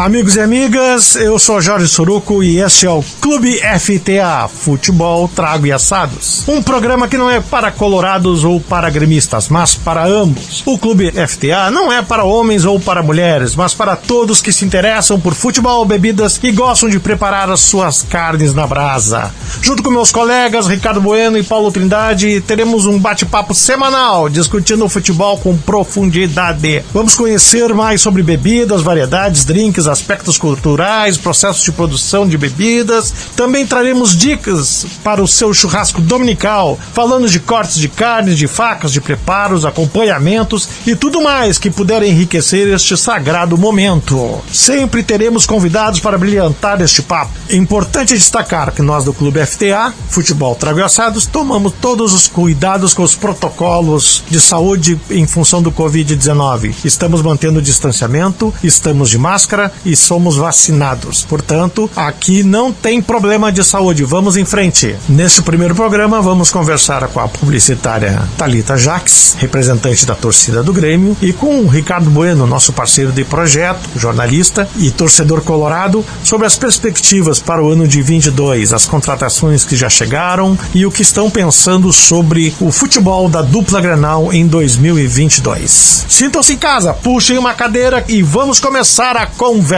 Amigos e amigas, eu sou Jorge Soruco e este é o Clube FTA, Futebol, Trago e Assados. Um programa que não é para colorados ou para gremistas, mas para ambos. O Clube FTA não é para homens ou para mulheres, mas para todos que se interessam por futebol, bebidas e gostam de preparar as suas carnes na brasa. Junto com meus colegas Ricardo Bueno e Paulo Trindade, teremos um bate-papo semanal discutindo o futebol com profundidade. Vamos conhecer mais sobre bebidas, variedades, drinks, aspectos culturais, processos de produção de bebidas. Também traremos dicas para o seu churrasco dominical, falando de cortes de carne, de facas, de preparos, acompanhamentos e tudo mais que puder enriquecer este sagrado momento. Sempre teremos convidados para brilhantar este papo. É importante destacar que nós do Clube FTA, Futebol, Trago e Assados, tomamos todos os cuidados com os protocolos de saúde em função do Covid-19. Estamos mantendo o distanciamento, estamos de máscara e somos vacinados. Portanto, aqui não tem problema de saúde. Vamos em frente. Neste primeiro programa, vamos conversar com a publicitária Thalita Jacques, representante da torcida do Grêmio, e com o Ricardo Bueno, nosso parceiro de projeto, jornalista e torcedor colorado, sobre as perspectivas para o ano de 22, as contratações que já chegaram e o que estão pensando sobre o futebol da dupla Grenal em 2022. Sintam-se em casa, puxem uma cadeira e vamos começar a conversa.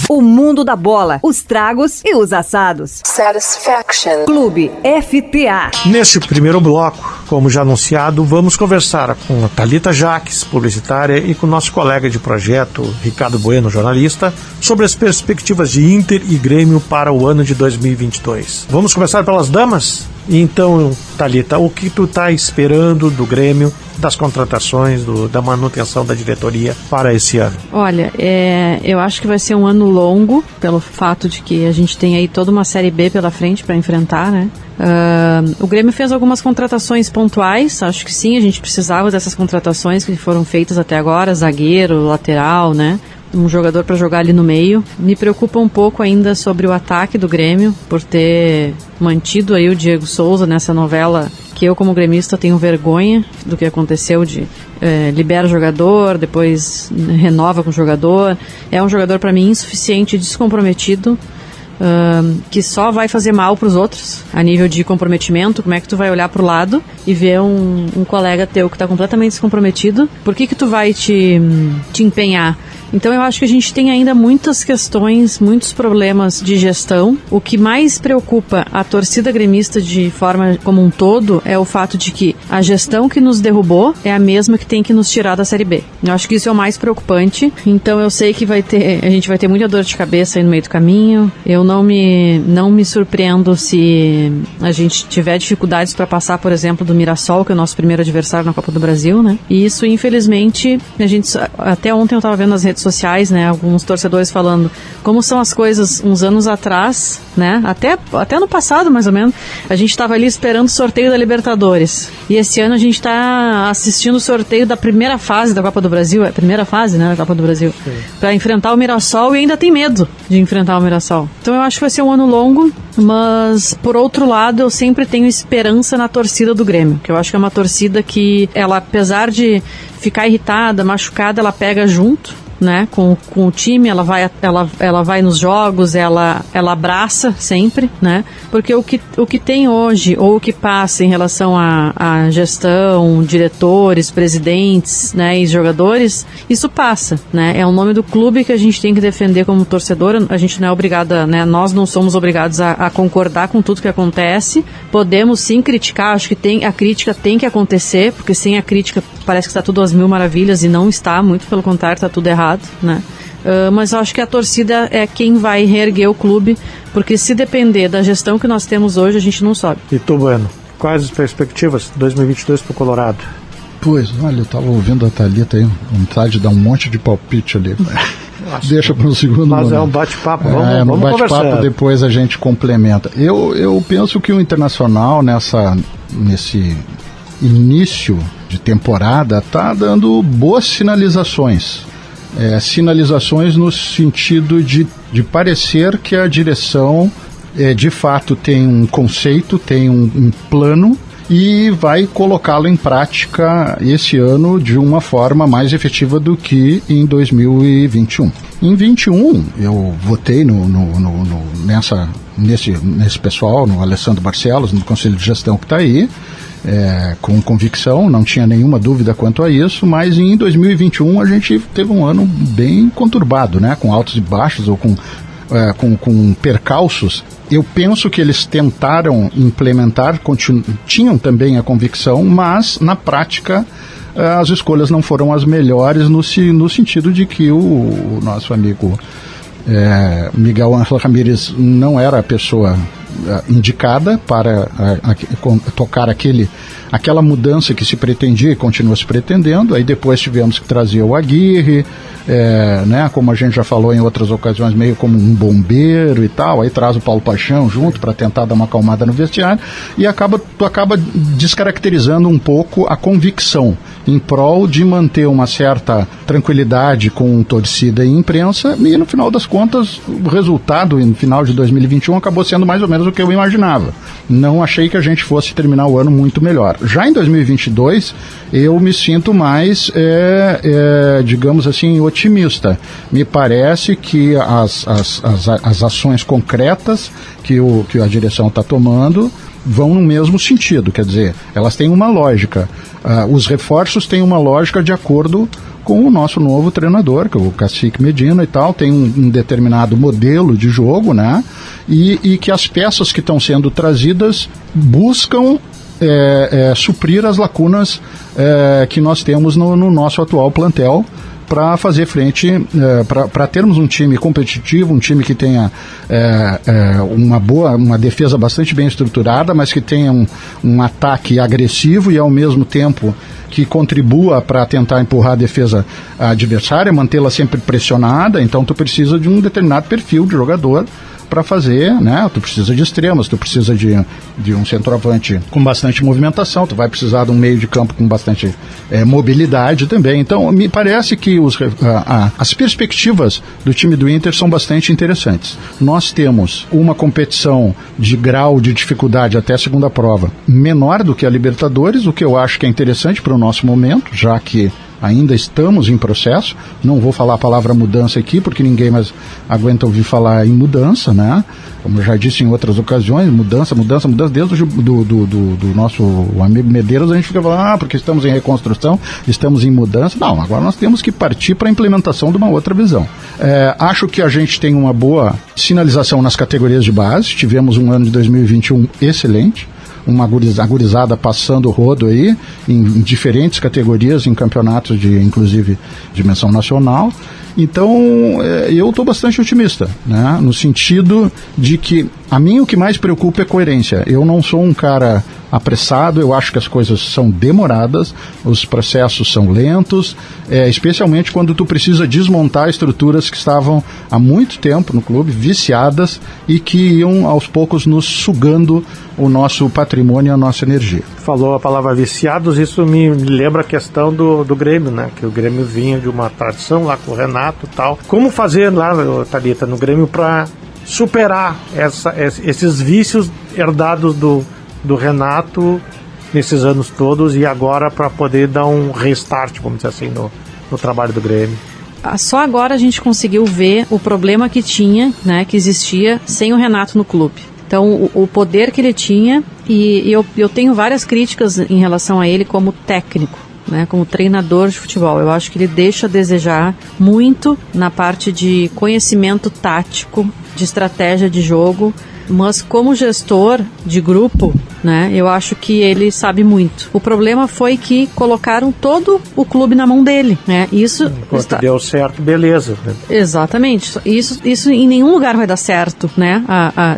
O mundo da bola, os tragos e os assados. Satisfaction. Clube FTA. Neste primeiro bloco, como já anunciado, vamos conversar com a Thalita Jacques, publicitária, e com o nosso colega de projeto, Ricardo Bueno, jornalista, sobre as perspectivas de Inter e Grêmio para o ano de 2022. Vamos começar pelas damas? Então, Thalita, o que tu está esperando do Grêmio, das contratações, da manutenção da diretoria para esse ano? Olha, eu acho que vai ser um ano longo, pelo fato de que a gente tem aí toda uma Série B pela frente para enfrentar, né? O Grêmio fez algumas contratações pontuais, acho que sim, a gente precisava dessas contratações que foram feitas até agora, zagueiro, lateral, né? Um jogador para jogar ali no meio. Me preocupa um pouco ainda sobre o ataque do Grêmio, por ter mantido aí o Diego Souza nessa novela que eu, como gremista, tenho vergonha do que aconteceu de libera o jogador, depois renova com o jogador. É um jogador, para mim, insuficiente, descomprometido, que só vai fazer mal para os outros a nível de comprometimento. Como é que tu vai olhar para o lado e ver um colega teu que está completamente descomprometido? Por que tu vai te empenhar? Então eu acho que a gente tem ainda muitas questões, muitos problemas de gestão. O que mais preocupa a torcida gremista de forma como um todo é o fato de que a gestão que nos derrubou é a mesma que tem que nos tirar da Série B. Eu acho que isso é o mais preocupante. Então eu sei que a gente vai ter muita dor de cabeça aí no meio do caminho. Eu não me surpreendo se a gente tiver dificuldades para passar, por exemplo, do Mirassol, que é o nosso primeiro adversário na Copa do Brasil, né? E isso, infelizmente, até ontem eu estava vendo nas redes sociais, né, alguns torcedores falando como são as coisas uns anos atrás, né, até no passado mais ou menos, a gente estava ali esperando o sorteio da Libertadores, e esse ano a gente está assistindo o sorteio da primeira fase da Copa do Brasil, a primeira fase, né, da Copa do Brasil, para enfrentar o Mirassol, e ainda tem medo de enfrentar o Mirassol. Então eu acho que vai ser um ano longo, mas por outro lado eu sempre tenho esperança na torcida do Grêmio, que eu acho que é uma torcida que ela, apesar de ficar irritada, machucada, ela pega junto, né, com o time, ela vai nos jogos, ela abraça sempre, né, porque o que tem hoje, ou o que passa em relação à gestão, diretores, presidentes, né, e jogadores, isso passa, né, é o nome do clube que a gente tem que defender como torcedor. A gente não é obrigada, né, nós não somos obrigados a concordar com tudo que acontece, podemos sim criticar, acho que a crítica tem que acontecer, porque sem a crítica parece que está tudo às mil maravilhas, e não está, muito pelo contrário, está tudo errado, né? Mas eu acho que a torcida é quem vai reerguer o clube, porque se depender da gestão que nós temos hoje, a gente não sobe. E tu, Bueno, quais as perspectivas de 2022 para o Colorado? Pois, olha, eu estava ouvindo a Thalita aí, vontade de dar um monte de palpite ali. Deixa para o segundo momento. Mas é um bate-papo, vamos no bate-papo conversar. Depois a gente complementa. Eu penso que o Internacional, nesse início de temporada, está dando boas sinalizações. Sinalizações no sentido de parecer que a direção de fato tem um conceito, tem um plano, e vai colocá-lo em prática esse ano de uma forma mais efetiva do que em 2021. Em 21, eu votei nesse pessoal, no Alessandro Barcelos, no Conselho de Gestão que está aí, com convicção, não tinha nenhuma dúvida quanto a isso, mas em 2021 a gente teve um ano bem conturbado, né, com altos e baixos ou com percalços. Eu penso que eles tentaram implementar, tinham também a convicção, mas na prática as escolhas não foram as melhores no sentido de que o nosso amigo Miguel Ángel Ramírez não era a pessoa indicada para tocar aquela mudança que se pretendia e continua se pretendendo. Aí depois tivemos que trazer o Aguirre, né, como a gente já falou em outras ocasiões, meio como um bombeiro e tal. Aí traz o Paulo Paixão junto para tentar dar uma acalmada no vestiário, e tu acaba descaracterizando um pouco a convicção em prol de manter uma certa tranquilidade com torcida e imprensa, e no final das contas o resultado no final de 2021 acabou sendo mais ou menos o que eu imaginava. Não achei que a gente fosse terminar o ano muito melhor. Já em 2022 eu me sinto mais digamos assim, otimista. Me parece que as ações concretas que a direção está tomando vão no mesmo sentido, quer dizer, elas têm uma lógica. Os reforços têm uma lógica de acordo com o nosso novo treinador, que é o Cacique Medina e tal, tem um determinado modelo de jogo, né? E que as peças que estão sendo trazidas buscam suprir as lacunas que nós temos no nosso atual plantel, para fazer frente, para termos um time competitivo, um time que tenha uma defesa bastante bem estruturada, mas que tenha um ataque agressivo e ao mesmo tempo que contribua para tentar empurrar a defesa adversária, mantê-la sempre pressionada. Então tu precisa de um determinado perfil de jogador para fazer, né? Tu precisa de extremos, tu precisa de um centroavante com bastante movimentação, tu vai precisar de um meio de campo com bastante mobilidade também. Então, me parece que as perspectivas do time do Inter são bastante interessantes. Nós temos uma competição de grau de dificuldade até a segunda prova menor do que a Libertadores, o que eu acho que é interessante para o nosso momento, já que ainda estamos em processo. Não vou falar a palavra mudança aqui, porque ninguém mais aguenta ouvir falar em mudança, né? Como eu já disse em outras ocasiões, mudança. Desde do nosso amigo Medeiros, a gente fica falando, porque estamos em reconstrução, estamos em mudança. Não, agora nós temos que partir para a implementação de uma outra visão. Acho que a gente tem uma boa sinalização nas categorias de base. Tivemos um ano de 2021 excelente, uma agorizada passando o rodo aí em diferentes categorias, em campeonatos inclusive dimensão nacional. Então eu estou bastante otimista, né? No sentido de que a mim o que mais preocupa é coerência. Eu não sou um cara apressado, eu acho que as coisas são demoradas, os processos são lentos, especialmente quando tu precisa desmontar estruturas que estavam há muito tempo no clube, viciadas, e que iam aos poucos nos sugando o nosso patrimônio e a nossa energia. Falou a palavra viciados, isso me lembra a questão do Grêmio, né? Que o Grêmio vinha de uma tradição lá com o Renato e tal. Como fazer lá, Thalita, no Grêmio para superar esses vícios herdados do Renato nesses anos todos, e agora para poder dar um restart, vamos dizer assim, no trabalho do Grêmio? Só agora a gente conseguiu ver o problema que tinha, né, que existia sem o Renato no clube. Então, o poder que ele tinha, e eu tenho várias críticas em relação a ele como técnico, né, como treinador de futebol. Eu acho que ele deixa a desejar muito na parte de conhecimento tático, de estratégia de jogo, mas como gestor de grupo, né, eu acho que ele sabe muito. O problema foi que colocaram todo o clube na mão dele, né? Isso deu certo, beleza. Né? Exatamente. Isso em nenhum lugar vai dar certo, né?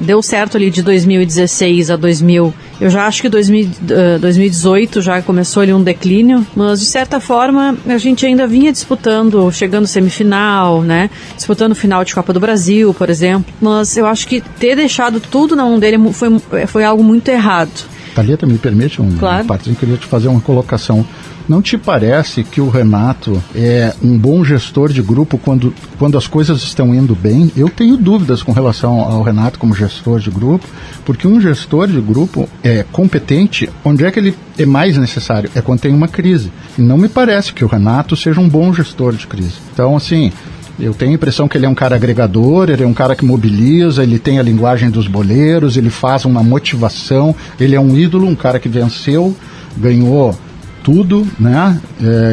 Deu certo ali de 2016 a 2000. Eu já acho que 2018 já começou ali um declínio, mas de certa forma a gente ainda vinha disputando, chegando semifinal, né? Disputando final de Copa do Brasil, por exemplo. Mas eu acho que ter deixado tudo na mão dele foi algo muito errado. Thalita, me permite Claro. Eu queria te fazer uma colocação. Não te parece que o Renato é um bom gestor de grupo quando as coisas estão indo bem? Eu tenho dúvidas com relação ao Renato como gestor de grupo, porque um gestor de grupo é competente, onde é que ele é mais necessário? É quando tem uma crise. E não me parece que o Renato seja um bom gestor de crise. Então, assim, eu tenho a impressão que ele é um cara agregador, ele é um cara que mobiliza, ele tem a linguagem dos boleiros, ele faz uma motivação, ele é um ídolo, um cara que venceu, ganhou tudo, né,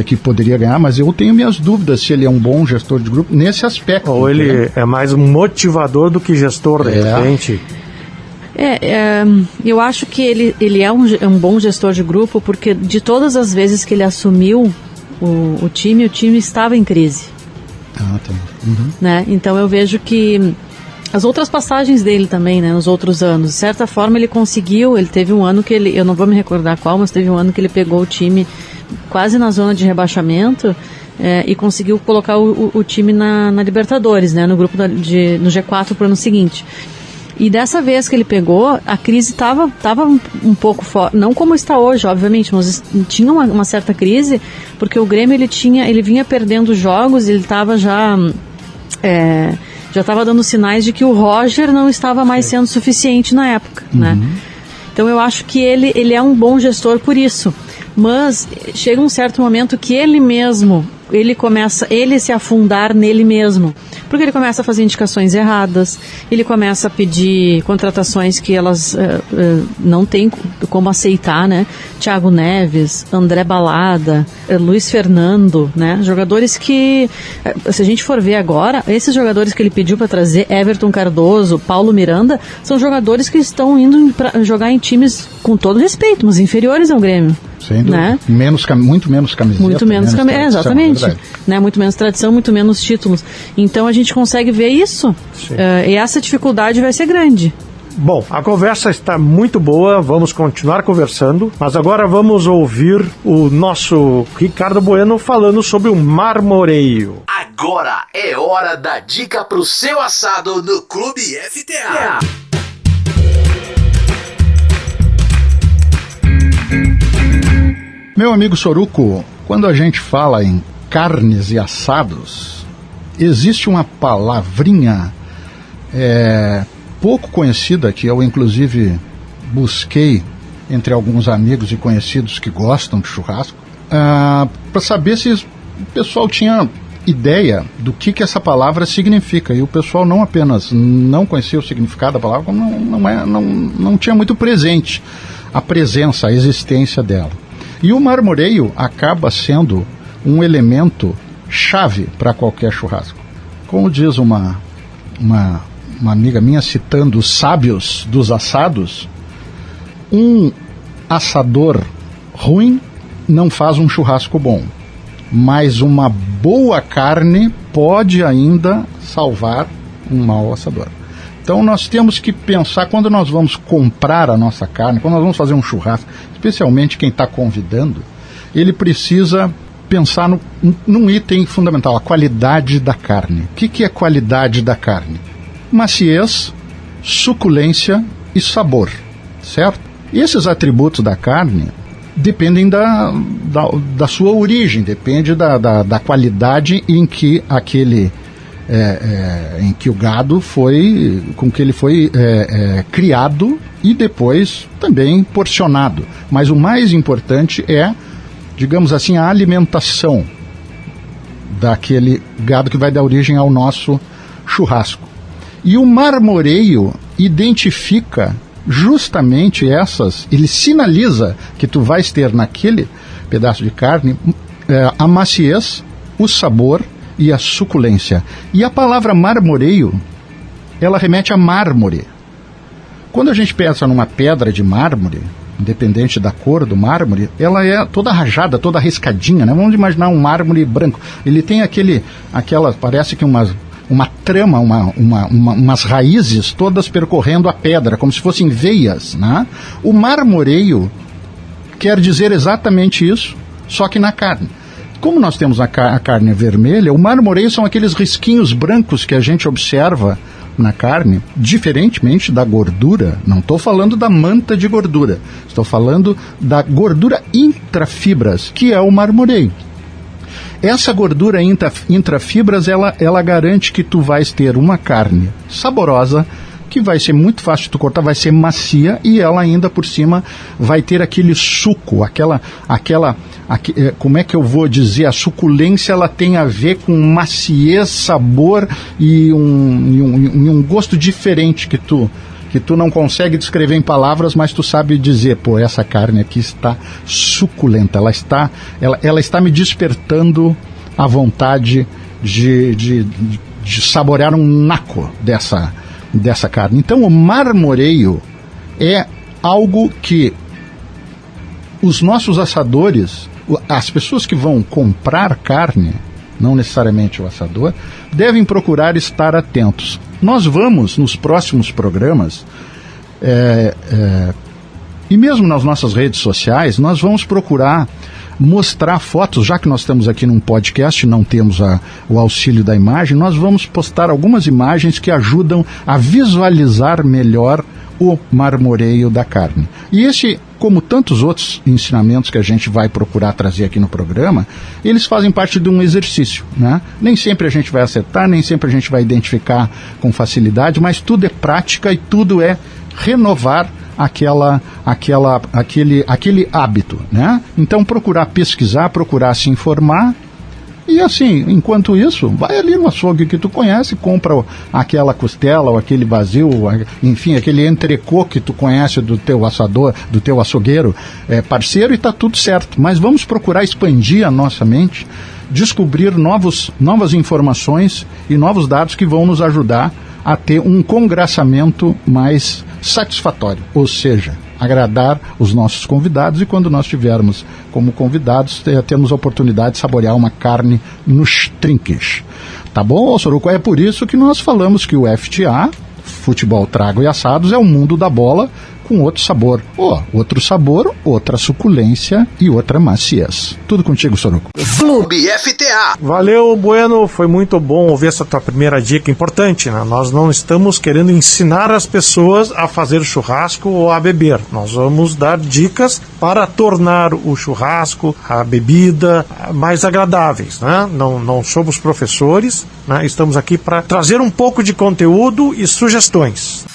que poderia ganhar, mas eu tenho minhas dúvidas se ele é um bom gestor de grupo nesse aspecto. Ou ele é mais um motivador do que gestor, de repente. Eu acho que ele é um bom gestor de grupo, porque de todas as vezes que ele assumiu o time estava em crise. Ah, tá. Uhum. Né? Então eu vejo que as outras passagens dele também, né, nos outros anos, de certa forma ele teve um ano que eu não vou me recordar qual, mas teve um ano que ele pegou o time quase na zona de rebaixamento e conseguiu colocar o time na Libertadores, né, no grupo no G4 para o ano seguinte. E dessa vez que ele pegou, a crise estava um pouco forte, não como está hoje, obviamente, mas tinha uma certa crise, porque o Grêmio ele vinha perdendo jogos, ele estava já estava dando sinais de que o Roger não estava mais sendo suficiente na época, né? Então eu acho que ele é um bom gestor por isso, mas chega um certo momento que ele começa se afundar nele mesmo, porque ele começa a fazer indicações erradas, ele começa a pedir contratações que elas não tem como aceitar, né? Thiago Neves, André Balada, Luiz Fernando, né? Jogadores que, se a gente for ver agora, esses jogadores que ele pediu para trazer, Everton Cardoso, Paulo Miranda, são jogadores que estão indo para jogar em times, com todo respeito, mas inferiores ao Grêmio. Sem dúvida. Né? Muito menos camiseta. Muito menos camiseta, exatamente. É né? Muito menos tradição, muito menos títulos. Então a gente consegue ver isso. E essa dificuldade vai ser grande. Bom, a conversa está muito boa, vamos continuar conversando, mas agora vamos ouvir o nosso Ricardo Bueno falando sobre o marmoreio. Agora é hora da dica pro seu assado no Clube FTA. Meu amigo Soruco, quando a gente fala em carnes e assados, existe uma palavrinha pouco conhecida que eu inclusive busquei entre alguns amigos e conhecidos que gostam de churrasco, para saber se o pessoal tinha ideia do que essa palavra significa. E o pessoal não apenas não conhecia o significado da palavra, como não tinha muito presente a presença, a existência dela. E o marmoreio acaba sendo um elemento chave para qualquer churrasco. Como diz uma amiga minha, citando os sábios dos assados, um assador ruim não faz um churrasco bom, mas uma boa carne pode ainda salvar um mau assador. Então nós temos que pensar, quando nós vamos comprar a nossa carne, quando nós vamos fazer um churrasco, especialmente quem está convidando, ele precisa pensar num item fundamental, a qualidade da carne. O que é qualidade da carne? Maciez, suculência e sabor, certo? E esses atributos da carne dependem da sua origem, depende da qualidade em que em que o gado foi criado e depois também porcionado. Mas o mais importante é, digamos assim, a alimentação daquele gado que vai dar origem ao nosso churrasco. E o marmoreio identifica justamente ele sinaliza que tu vais ter naquele pedaço de carne a maciez, o sabor e a suculência. E a palavra marmoreio, ela remete a mármore. Quando a gente pensa numa pedra de mármore, independente da cor do mármore, ela é toda rajada, toda riscadinha, né? Vamos imaginar um mármore branco. Ele tem parece que uma trama, umas raízes todas percorrendo a pedra, como se fossem veias, né? O marmoreio quer dizer exatamente isso, só que na carne. Como nós temos a carne vermelha, o marmoreio são aqueles risquinhos brancos que a gente observa na carne, diferentemente da gordura, não estou falando da manta de gordura, estou falando da gordura intrafibras, que é o marmoreio. Essa gordura intrafibras, ela garante que tu vais ter uma carne saborosa, que vai ser muito fácil de tu cortar, vai ser macia, e ela ainda por cima vai ter aquele suco, como é que eu vou dizer, a suculência, ela tem a ver com maciez, sabor e um gosto diferente que tu não consegue descrever em palavras, mas tu sabe dizer, pô, essa carne aqui está suculenta, ela está me despertando a vontade de saborear um naco dessa carne. Então o marmoreio é algo que os nossos assadores, as pessoas que vão comprar carne, não necessariamente o assador, devem procurar estar atentos. Nós vamos, nos próximos programas, e mesmo nas nossas redes sociais, nós vamos procurar mostrar fotos, já que nós estamos aqui num podcast, não temos o auxílio da imagem, nós vamos postar algumas imagens que ajudam a visualizar melhor o marmoreio da carne. E esse, como tantos outros ensinamentos que a gente vai procurar trazer aqui no programa, eles fazem parte de um exercício, né? Nem sempre a gente vai acertar, nem sempre a gente vai identificar com facilidade, mas tudo é prática e tudo é renovar aquele hábito, né? Então procurar pesquisar, procurar se informar, e assim, enquanto isso, vai ali no açougue que tu conhece, compra aquela costela ou aquele vazio, enfim, aquele entrecô que tu conhece do teu assador, do teu açougueiro parceiro, e tá tudo certo. Mas vamos procurar expandir a nossa mente, descobrir novas informações e novos dados que vão nos ajudar a ter um congraçamento mais satisfatório, ou seja, agradar os nossos convidados, e quando nós tivermos como convidados, temos a oportunidade de saborear uma carne nos trinques. Tá bom, Soruco? É por isso que nós falamos que o FTA, Futebol, Trago e Assados, é o mundo da bola com outro sabor. Outro sabor, outra suculência e outra maciez. Tudo contigo, Soruco. Clube FTA. Valeu, Bueno. Foi muito bom ouvir essa tua primeira dica importante, né? Nós não estamos querendo ensinar as pessoas a fazer churrasco ou a beber. Nós vamos dar dicas para tornar o churrasco, a bebida, mais agradáveis, né? Não somos professores, né? Estamos aqui para trazer um pouco de conteúdo e sugestões.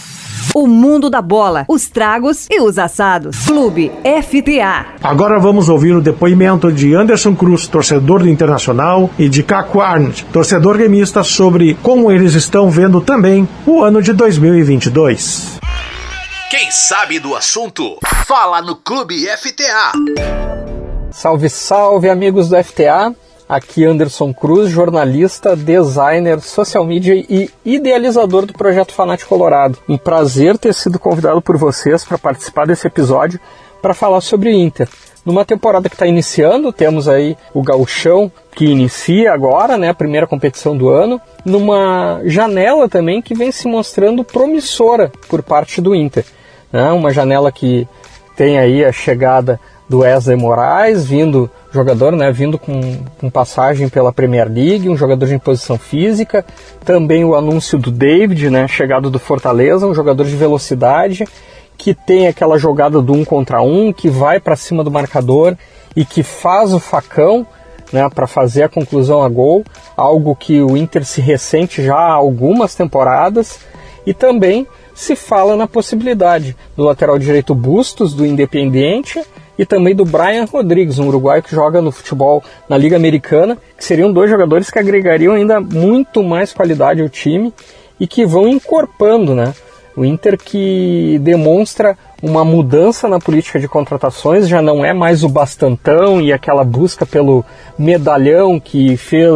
O mundo da bola, os tragos e os assados. Clube FTA. Agora vamos ouvir o depoimento de Anderson Cruz, torcedor do Internacional, e de Caco Arndt, torcedor gremista, sobre como eles estão vendo também o ano de 2022. Quem sabe do assunto, fala no Clube FTA. Salve, salve, amigos do FTA. Aqui Anderson Cruz, jornalista, designer, social media e idealizador do Projeto Fanático Colorado. Um prazer ter sido convidado por vocês para participar desse episódio para falar sobre o Inter. Numa temporada que está iniciando, temos aí o Gauchão, que inicia agora, né, a primeira competição do ano, numa janela também que vem se mostrando promissora por parte do Inter, né? Uma janela que tem aí a chegada do Wesley Moraes, jogador, né, vindo com passagem pela Premier League, um jogador de posição física, também o anúncio do David, né, chegado do Fortaleza, um jogador de velocidade, que tem aquela jogada do 1 contra 1, que vai para cima do marcador e que faz o facão, né, para fazer a conclusão a gol, algo que o Inter se ressente já há algumas temporadas. E também se fala na possibilidade do lateral direito Bustos, do Independiente, e também do Brian Rodrigues, um uruguaio que joga no futebol na Liga Americana, que seriam dois jogadores que agregariam ainda muito mais qualidade ao time e que vão encorpando, né? O Inter, que demonstra uma mudança na política de contratações, já não é mais o bastantão e aquela busca pelo medalhão que fez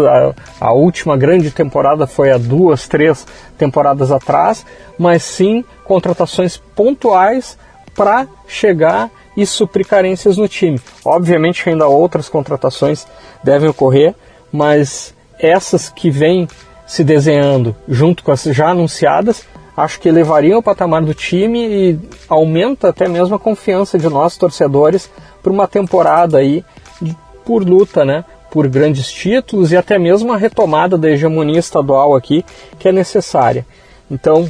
a última grande temporada, foi há 2, 3 temporadas atrás, mas sim contratações pontuais para chegar e suprir carências no time. Obviamente ainda outras contratações devem ocorrer, mas essas que vêm se desenhando junto com as já anunciadas, acho que elevariam o patamar do time e aumenta até mesmo a confiança de nós, torcedores, por uma temporada aí por luta, né, por grandes títulos e até mesmo a retomada da hegemonia estadual aqui, que é necessária. Então,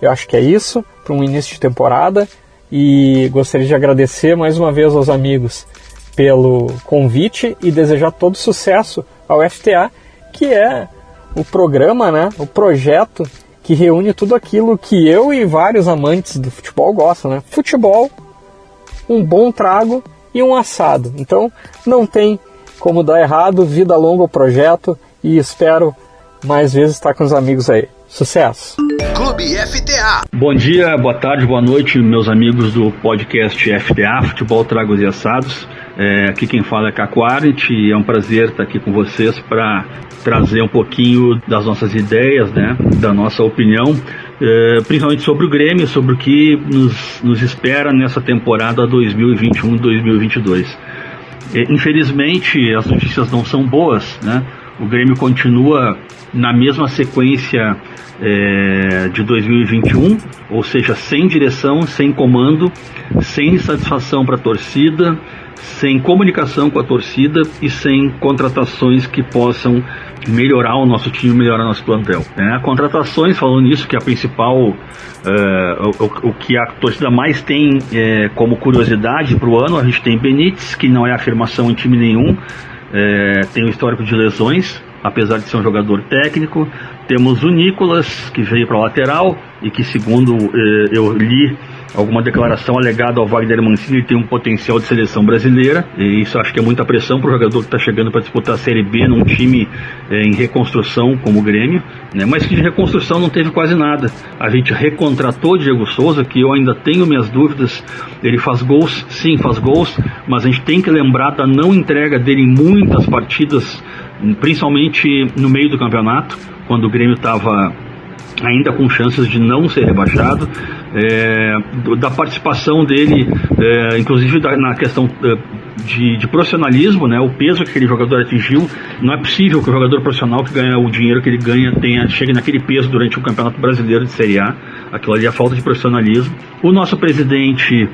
eu acho que é isso para um início de temporada, e gostaria de agradecer mais uma vez aos amigos pelo convite e desejar todo sucesso ao FTA, que é o programa, né, o projeto que reúne tudo aquilo que eu e vários amantes do futebol gostam, né? Futebol, um bom trago e um assado. Então, não tem como dar errado, vida longa ao projeto, e espero mais vezes estar com os amigos aí. Sucesso! Clube FTA. Bom dia, boa tarde, boa noite, meus amigos do podcast FTA, Futebol, Tragos e Assados. Aqui quem fala é Caco Arendt, e é um prazer estar aqui com vocês para trazer um pouquinho das nossas ideias, né, da nossa opinião, principalmente sobre o Grêmio, sobre o que nos espera nessa temporada 2021-2022. Infelizmente, as notícias não são boas, né? O Grêmio continua na mesma sequência de 2021, ou seja, sem direção, sem comando, sem satisfação para a torcida, sem comunicação com a torcida e sem contratações que possam melhorar o nosso time, melhorar o nosso plantel. Contratações, falando nisso, que é a principal, o que a torcida mais tem como curiosidade para o ano, a gente tem Benítez, que não é afirmação em time nenhum, tem um histórico de lesões, apesar de ser um jogador técnico. Temos o Nicolas, que veio para a lateral e que, segundo eu li alguma declaração alegada ao Wagner Mancini, ele tem um potencial de seleção brasileira, e isso acho que é muita pressão para o jogador que está chegando para disputar a Série B num time em reconstrução como o Grêmio, né? Mas que de reconstrução não teve quase nada. A gente recontratou Diego Souza, que eu ainda tenho minhas dúvidas. Ele faz gols, sim, faz gols, mas a gente tem que lembrar da não entrega dele em muitas partidas, principalmente no meio do campeonato, quando o Grêmio estava ainda com chances de não ser rebaixado, da participação dele, inclusive na questão de profissionalismo, né, o peso que aquele jogador atingiu. Não é possível que o jogador profissional que ganha o dinheiro que ele ganha chegue naquele peso durante o Campeonato Brasileiro de Série A. Aquilo ali é falta de profissionalismo. O nosso presidente,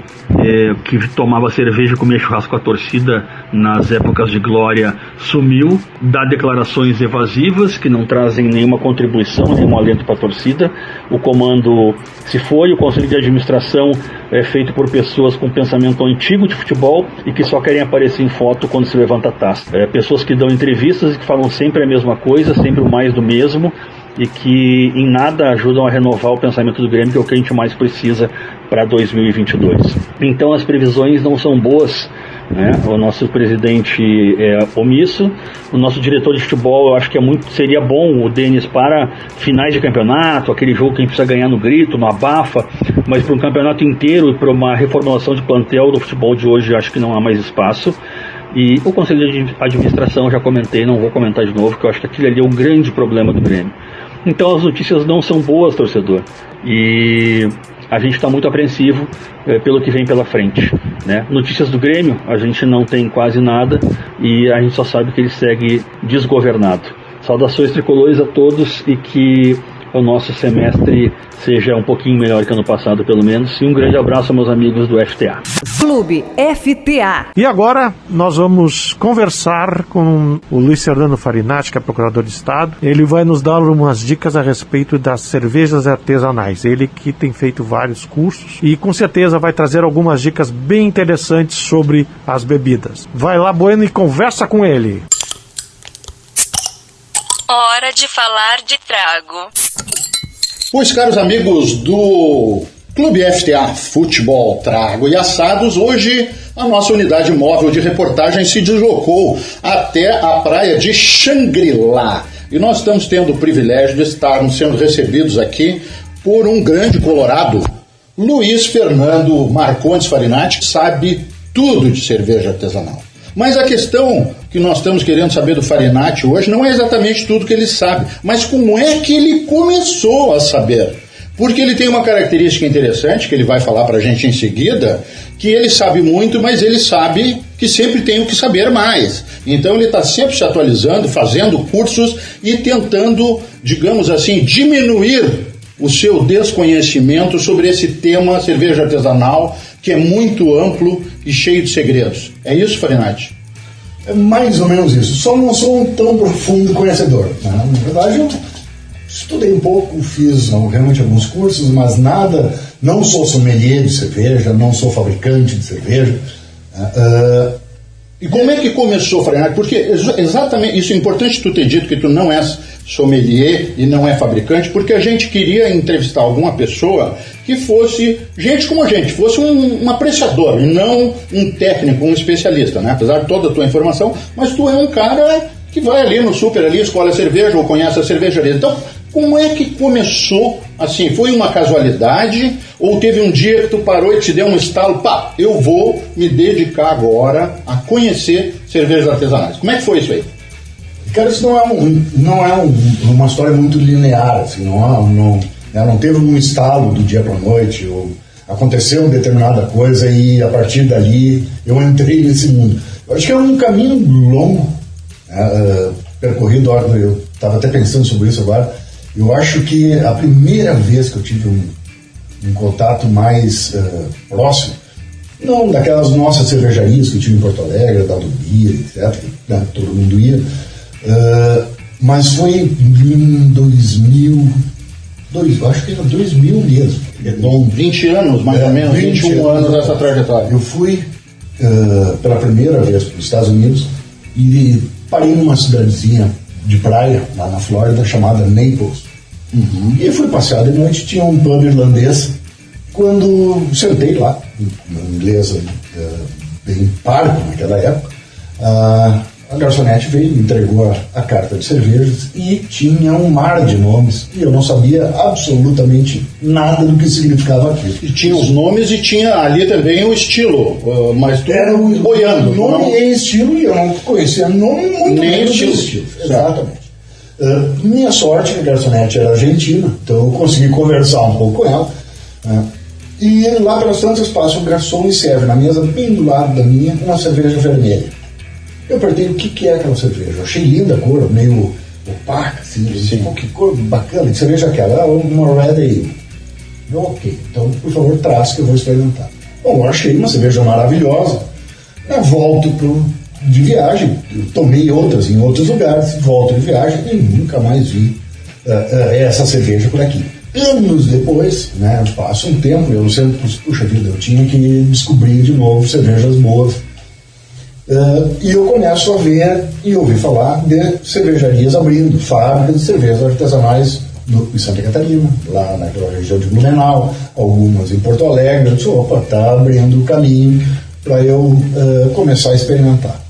que tomava cerveja e comia churrasco com a torcida nas épocas de glória, sumiu, dá declarações evasivas que não trazem nenhuma contribuição, nenhum alento para a torcida. O comando se foi, o conselho de administração é feito por pessoas com pensamento antigo de futebol e que só querem aparecer em foto quando se levanta a taça. Pessoas que dão entrevistas e que falam sempre a mesma coisa, sempre o mais do mesmo, e que em nada ajudam a renovar o pensamento do Grêmio, que é o que a gente mais precisa para 2022. Então as previsões não são boas, né? O nosso presidente é omisso, o nosso diretor de futebol, eu acho que seria bom o Denis para finais de campeonato, aquele jogo que a gente precisa ganhar no grito, no abafa, mas para um campeonato inteiro e para uma reformulação de plantel do futebol de hoje, acho que não há mais espaço. E o conselho de administração, já comentei, não vou comentar de novo, que eu acho que aquilo ali é um grande problema do Grêmio. Então as notícias não são boas, torcedor, e a gente está muito apreensivo pelo que vem pela frente, né? Notícias do Grêmio, a gente não tem quase nada, e a gente só sabe que ele segue desgovernado. Saudações tricolores a todos, e que o nosso semestre seja um pouquinho melhor que ano passado, pelo menos. E um grande abraço, meus amigos do FTA. Clube FTA. E agora nós vamos conversar com o Luiz Fernando Farinati, que é procurador de Estado. Ele vai nos dar umas dicas a respeito das cervejas artesanais. Ele que tem feito vários cursos e com certeza vai trazer algumas dicas bem interessantes sobre as bebidas. Vai lá, Bueno, e conversa com ele. Hora de falar de trago. Pois, caros amigos do Clube FTA Futebol, Trago e Assados, hoje a nossa unidade móvel de reportagem se deslocou até a praia de Xangri-Lá. E nós estamos tendo o privilégio de estarmos sendo recebidos aqui por um grande colorado, Luiz Fernando Marcondes Farinati, que sabe tudo de cerveja artesanal. Mas a questão que nós estamos querendo saber do Farinati hoje não é exatamente tudo que ele sabe, mas como é que ele começou a saber. Porque ele tem uma característica interessante, que ele vai falar para a gente em seguida, que ele sabe muito, mas ele sabe que sempre tem o que saber mais. Então ele está sempre se atualizando, fazendo cursos e tentando, digamos assim, diminuir o seu desconhecimento sobre esse tema cerveja artesanal, que é muito amplo e cheio de segredos. É isso, Farinati? É mais ou menos isso. Só não sou um tão profundo conhecedor, né? Na verdade, eu estudei um pouco, fiz realmente alguns cursos, mas nada, não sou sommelier de cerveja, não sou fabricante de cerveja. E como é que começou, Farinati? Porque exatamente, isso é importante tu ter dito que tu não és sommelier e não é fabricante, porque a gente queria entrevistar alguma pessoa que fosse gente como a gente, fosse um apreciador, e não um técnico, um especialista, né? Apesar de toda a tua informação, mas tu é um cara que vai ali no super, ali, escolhe a cerveja ou conhece a cervejaria. Então, como é que começou? Assim, foi uma casualidade ou teve um dia que tu parou e te deu um estalo, pá, eu vou me dedicar agora a conhecer cervejas artesanais? Como é que foi isso aí? Cara, isso não é uma história muito linear, assim, não teve um estalo do dia para a noite, ou aconteceu determinada coisa e a partir dali eu entrei nesse mundo. Eu acho que é um caminho longo, percorrido, eu estava até pensando sobre isso agora. Eu acho que a primeira vez que eu tive um contato mais próximo, não daquelas nossas cervejarias que eu tive em Porto Alegre, da Dubia, etc., né, todo mundo ia, mas foi em 2000, acho que era 2000 mesmo. Bom, 20 anos, mais ou menos, 21 anos dessa trajetória. Eu fui pela primeira vez para os Estados Unidos e parei numa cidadezinha de praia, lá na Flórida, chamada Naples. E fui passear de noite, tinha um pub irlandês. Quando sentei lá, uma inglesa bem parco naquela época, a garçonete veio, me entregou a carta de cervejas e tinha um mar de nomes e eu não sabia absolutamente nada do que significava aquilo. E tinha os nomes e tinha ali também o estilo, mas tu era boiando. Nome e estilo, e eu não conhecia nome muito nem estilo. Exatamente. Minha sorte, a garçonete era argentina, então eu consegui conversar um pouco com ela. E lá pelas tantas passa um garçom e serve na mesa, bem do lado da minha, uma cerveja vermelha. Eu perguntei o que é aquela cerveja. Eu achei linda a cor, meio opaca, assim. Pô, que cor bacana, que cerveja é aquela? Uma Red Ale. Ok, então por favor traz que eu vou experimentar. Bom, eu achei uma cerveja maravilhosa. Eu volto de viagem, eu tomei outras em outros lugares, volto de viagem e nunca mais vi essa cerveja por aqui. Anos depois, né, passa um tempo, eu sempre, puxa vida, eu tinha que descobrir de novo cervejas boas. E eu começo a ver e ouvir falar de cervejarias abrindo, fábricas de cervejas artesanais em Santa Catarina, lá naquela região de Blumenau, algumas em Porto Alegre. Eu disse, opa, está abrindo o caminho para eu começar a experimentar.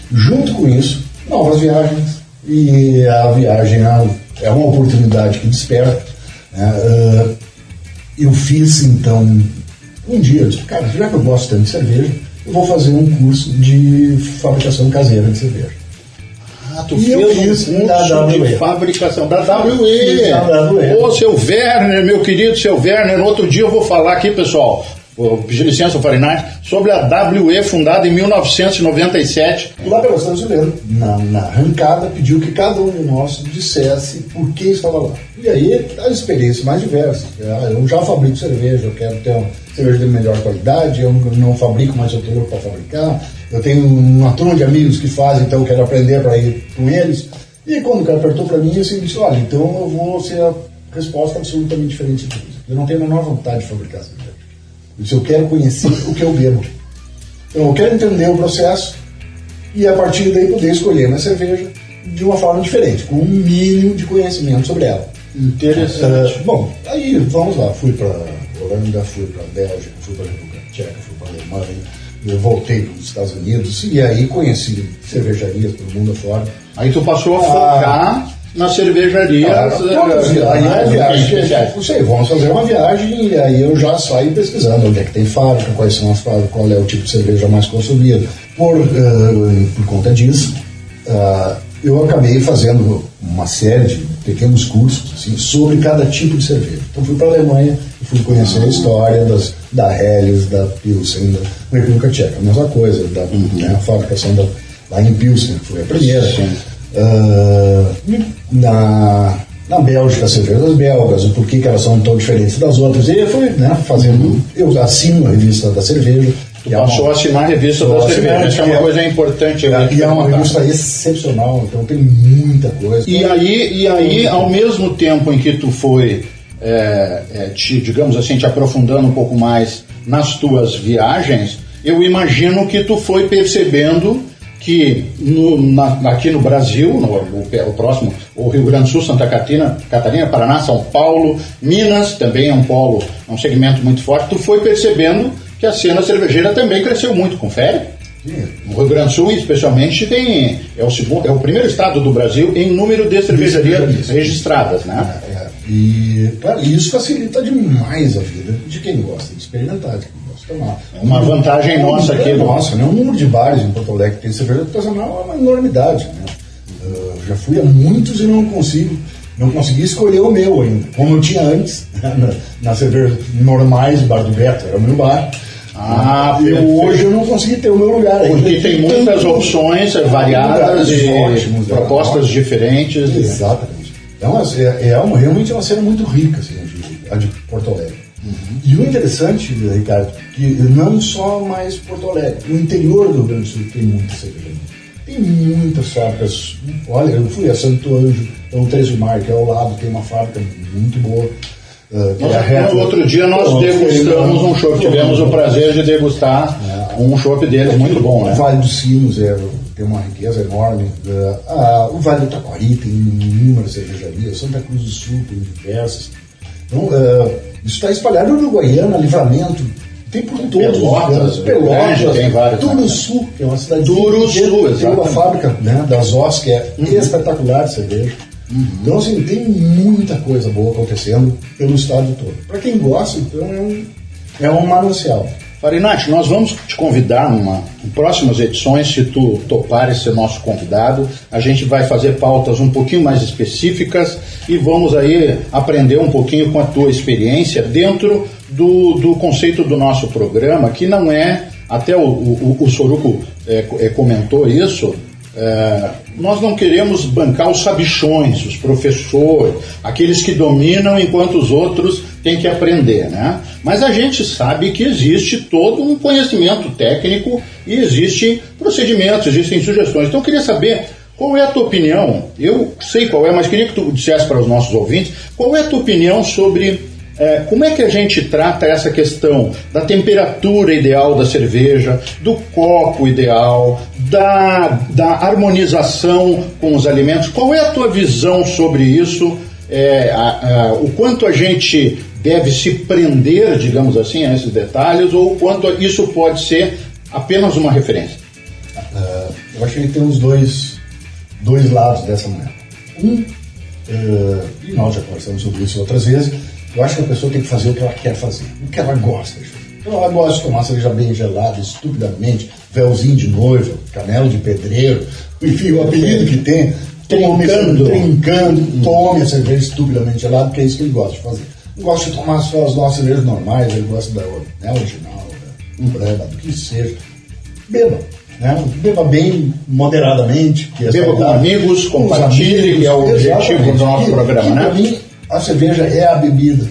Junto com isso, novas viagens, e a viagem é uma oportunidade que desperta. Eu fiz então, um dia, eu disse, cara, já que eu gosto tanto de cerveja, eu vou fazer um curso de fabricação caseira de cerveja. Tu fez um curso de fabricação da WE. Ô, seu Werner, meu querido seu Werner, outro dia eu vou falar aqui, pessoal, vou pedir licença ao Farinati, sobre a WE, fundada em 1997. Lá pelos Estados Unidos, na arrancada, pediu que cada um de nós dissesse por que estava lá. E aí, as experiências mais diversas. Eu já fabrico cerveja, eu quero ter uma cerveja de melhor qualidade, eu não fabrico, mas eu estou louco para fabricar. Eu tenho uma turma de amigos que fazem, então eu quero aprender para ir com eles. E quando o cara apertou para mim, eu disse, olha, então eu vou ser a resposta absolutamente diferente de tudo. Eu não tenho a menor vontade de fabricar cerveja. Eu quero conhecer o que eu bebo. Então eu quero entender o processo e a partir daí poder escolher minha cerveja de uma forma diferente, com um mínimo de conhecimento sobre ela. Interessante. Bom, aí vamos lá, fui para Holanda, fui para Bélgica, fui para República Tcheca, fui para Alemanha, eu voltei para os Estados Unidos e aí conheci cervejarias pelo mundo afora. Aí tu passou a focar na cervejaria. Aí é uma viagem. Vamos fazer uma viagem e aí eu já saio pesquisando onde é que tem fábrica, quais são as fábricas, qual é o tipo de cerveja mais consumida. Por conta disso, eu acabei fazendo uma série de pequenos cursos assim, sobre cada tipo de cerveja. Então fui para a Alemanha e fui conhecer a história da Helles, da Pilsen, da República Tcheca. A mesma coisa, a fabricação lá em Pilsen, que foi a primeira. Na Bélgica, as cervejas belgas, o porquê que elas são tão diferentes das outras. E eu fui fazendo, eu assino a revista da cerveja, Tu passou a assinar a revista da cerveja, que é uma coisa importante. E é uma revista excepcional, então tem muita coisa. E aí, ao mesmo tempo em que tu foi, digamos assim, te aprofundando um pouco mais nas tuas viagens, eu imagino que tu foi percebendo que aqui no Brasil, o próximo, o Rio Grande do Sul, Santa Catarina, Paraná, São Paulo, Minas, também é um segmento muito forte, tu foi percebendo que a cena cervejeira também cresceu muito, confere? Sim. No Rio Grande do Sul, especialmente, é o primeiro estado do Brasil em número de cervejarias registradas, né? E, claro, isso facilita demais a vida de quem gosta de experimentar, de quem gosta de tomar. Uma vantagem nossa aqui. Nossa, né? O número de bares em Porto Alegre que tem cerveja artesanal é uma enormidade, né? Já fui a muitos e não consegui escolher o meu ainda, como eu tinha antes, nas cervejas normais, Bar do Beto era o meu bar. Hoje eu não consegui ter o meu lugar ainda. Porque tem muitas opções variadas e ótimos, propostas diferentes. Exatamente. Então realmente é uma cena muito rica, assim, a de Porto Alegre. E o interessante, Ricardo, que não só mais Porto Alegre, o interior do Rio Grande do Sul tem muita cerveja. Tem muitas fábricas. Olha, eu fui a Santo Anjo, então o Três do Mar, que é ao lado, tem uma fábrica muito boa. No outro dia nós degustamos um chopp, tivemos o prazer de degustar um chopp deles muito bom, né? O Vale dos Sinos tem uma riqueza enorme. O Vale do Taquari tem inúmeras cervejarias, Santa Cruz do Sul tem diversas. Então, isso está espalhado no Uruguaiana, Livramento, tem por todos os Pelotas, tem vários. Turuçu, que é uma cidade tem uma fábrica, né, da Zos, que é espetacular de cerveja. Então, assim, tem muita coisa boa acontecendo pelo estado todo. Para quem gosta, então, é um manancial. Farinati, nós vamos te convidar em próximas edições, se tu topares ser nosso convidado. A gente vai fazer pautas um pouquinho mais específicas e vamos aí aprender um pouquinho com a tua experiência dentro do conceito do nosso programa, que não é, até o Soruco comentou isso, nós não queremos bancar os sabichões, os professores, aqueles que dominam enquanto os outros têm que aprender, né? Mas a gente sabe que existe todo um conhecimento técnico e existem procedimentos, existem sugestões. Então eu queria saber qual é a tua opinião. Eu sei qual é, mas queria que tu dissesse para os nossos ouvintes qual é a tua opinião sobre como é que a gente trata essa questão da temperatura ideal da cerveja, do copo ideal, da harmonização com os alimentos. Qual é a tua visão sobre isso? O quanto a gente deve se prender, digamos assim, a esses detalhes, ou o quanto isso pode ser apenas uma referência? Eu acho que tem os dois lados dessa moeda. E nós já conversamos sobre isso outras vezes. Eu acho que a pessoa tem que fazer o que ela quer fazer, o que ela gosta de fazer. Então ela gosta de tomar cerveja bem gelada, estupidamente, véuzinho de noiva, canela de pedreiro, enfim, o apelido que tem, trincando, tome a cerveja estupidamente gelada, porque é isso que ele gosta de fazer. Não gosta de tomar só as nossas cervejas normais, ele gosta da original, do que seja. Beba. Né? Beba bem, moderadamente. Beba com amigos, compartilhe, que é o objetivo do nosso programa, né? Para mim, a cerveja é a bebida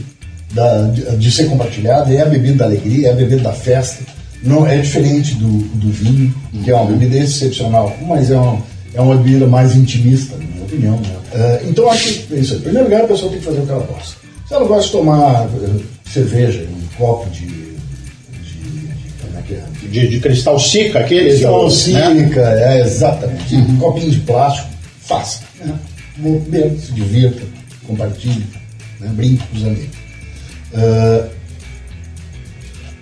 de ser compartilhada, é a bebida da alegria, é a bebida da festa. Não é diferente do vinho, que é uma bebida excepcional, mas é uma bebida mais intimista, na minha opinião. Né? Então, acho que é isso aí. Em primeiro lugar, a pessoa tem que fazer o que ela gosta. Se ela gosta de tomar cerveja em um copo de cristal Sica, aquele? Cristal Sica, exatamente. Um copinho de plástico, faça. Né? Beba, se divirta, compartilhe, né? Brinque com os amigos.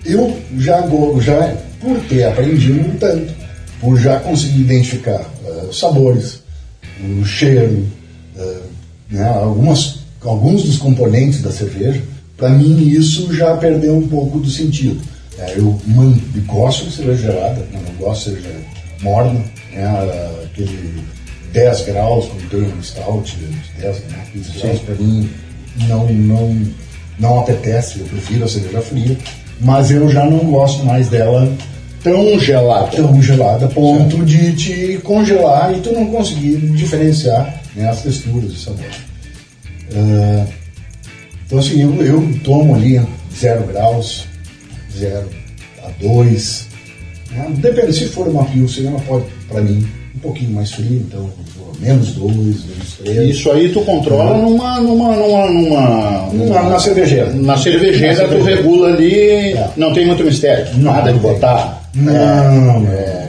Eu já, por ter aprendido um tanto, por já conseguir identificar sabores, o cheiro, né? Alguns dos componentes da cerveja, para mim isso já perdeu um pouco do sentido. Eu gosto de cerveja gelada, não gosto de cerveja morna, né? Aquele 10 graus, como tem no stout, 10, né? 15 graus, para mim não apetece, eu prefiro a cerveja fria, mas eu já não gosto mais dela tão gelada, a ponto de te congelar e tu não conseguir diferenciar, né, as texturas e sabores. Então assim, eu tomo ali 0 graus, 0 a 2, Né? Depende, se for uma Pilsen, ela pode, para mim, um pouquinho mais fria, então -2, -3. Isso aí tu controla na cervejeira. Na cervejeira tu regula ali, não tem muito mistério, nada de botar.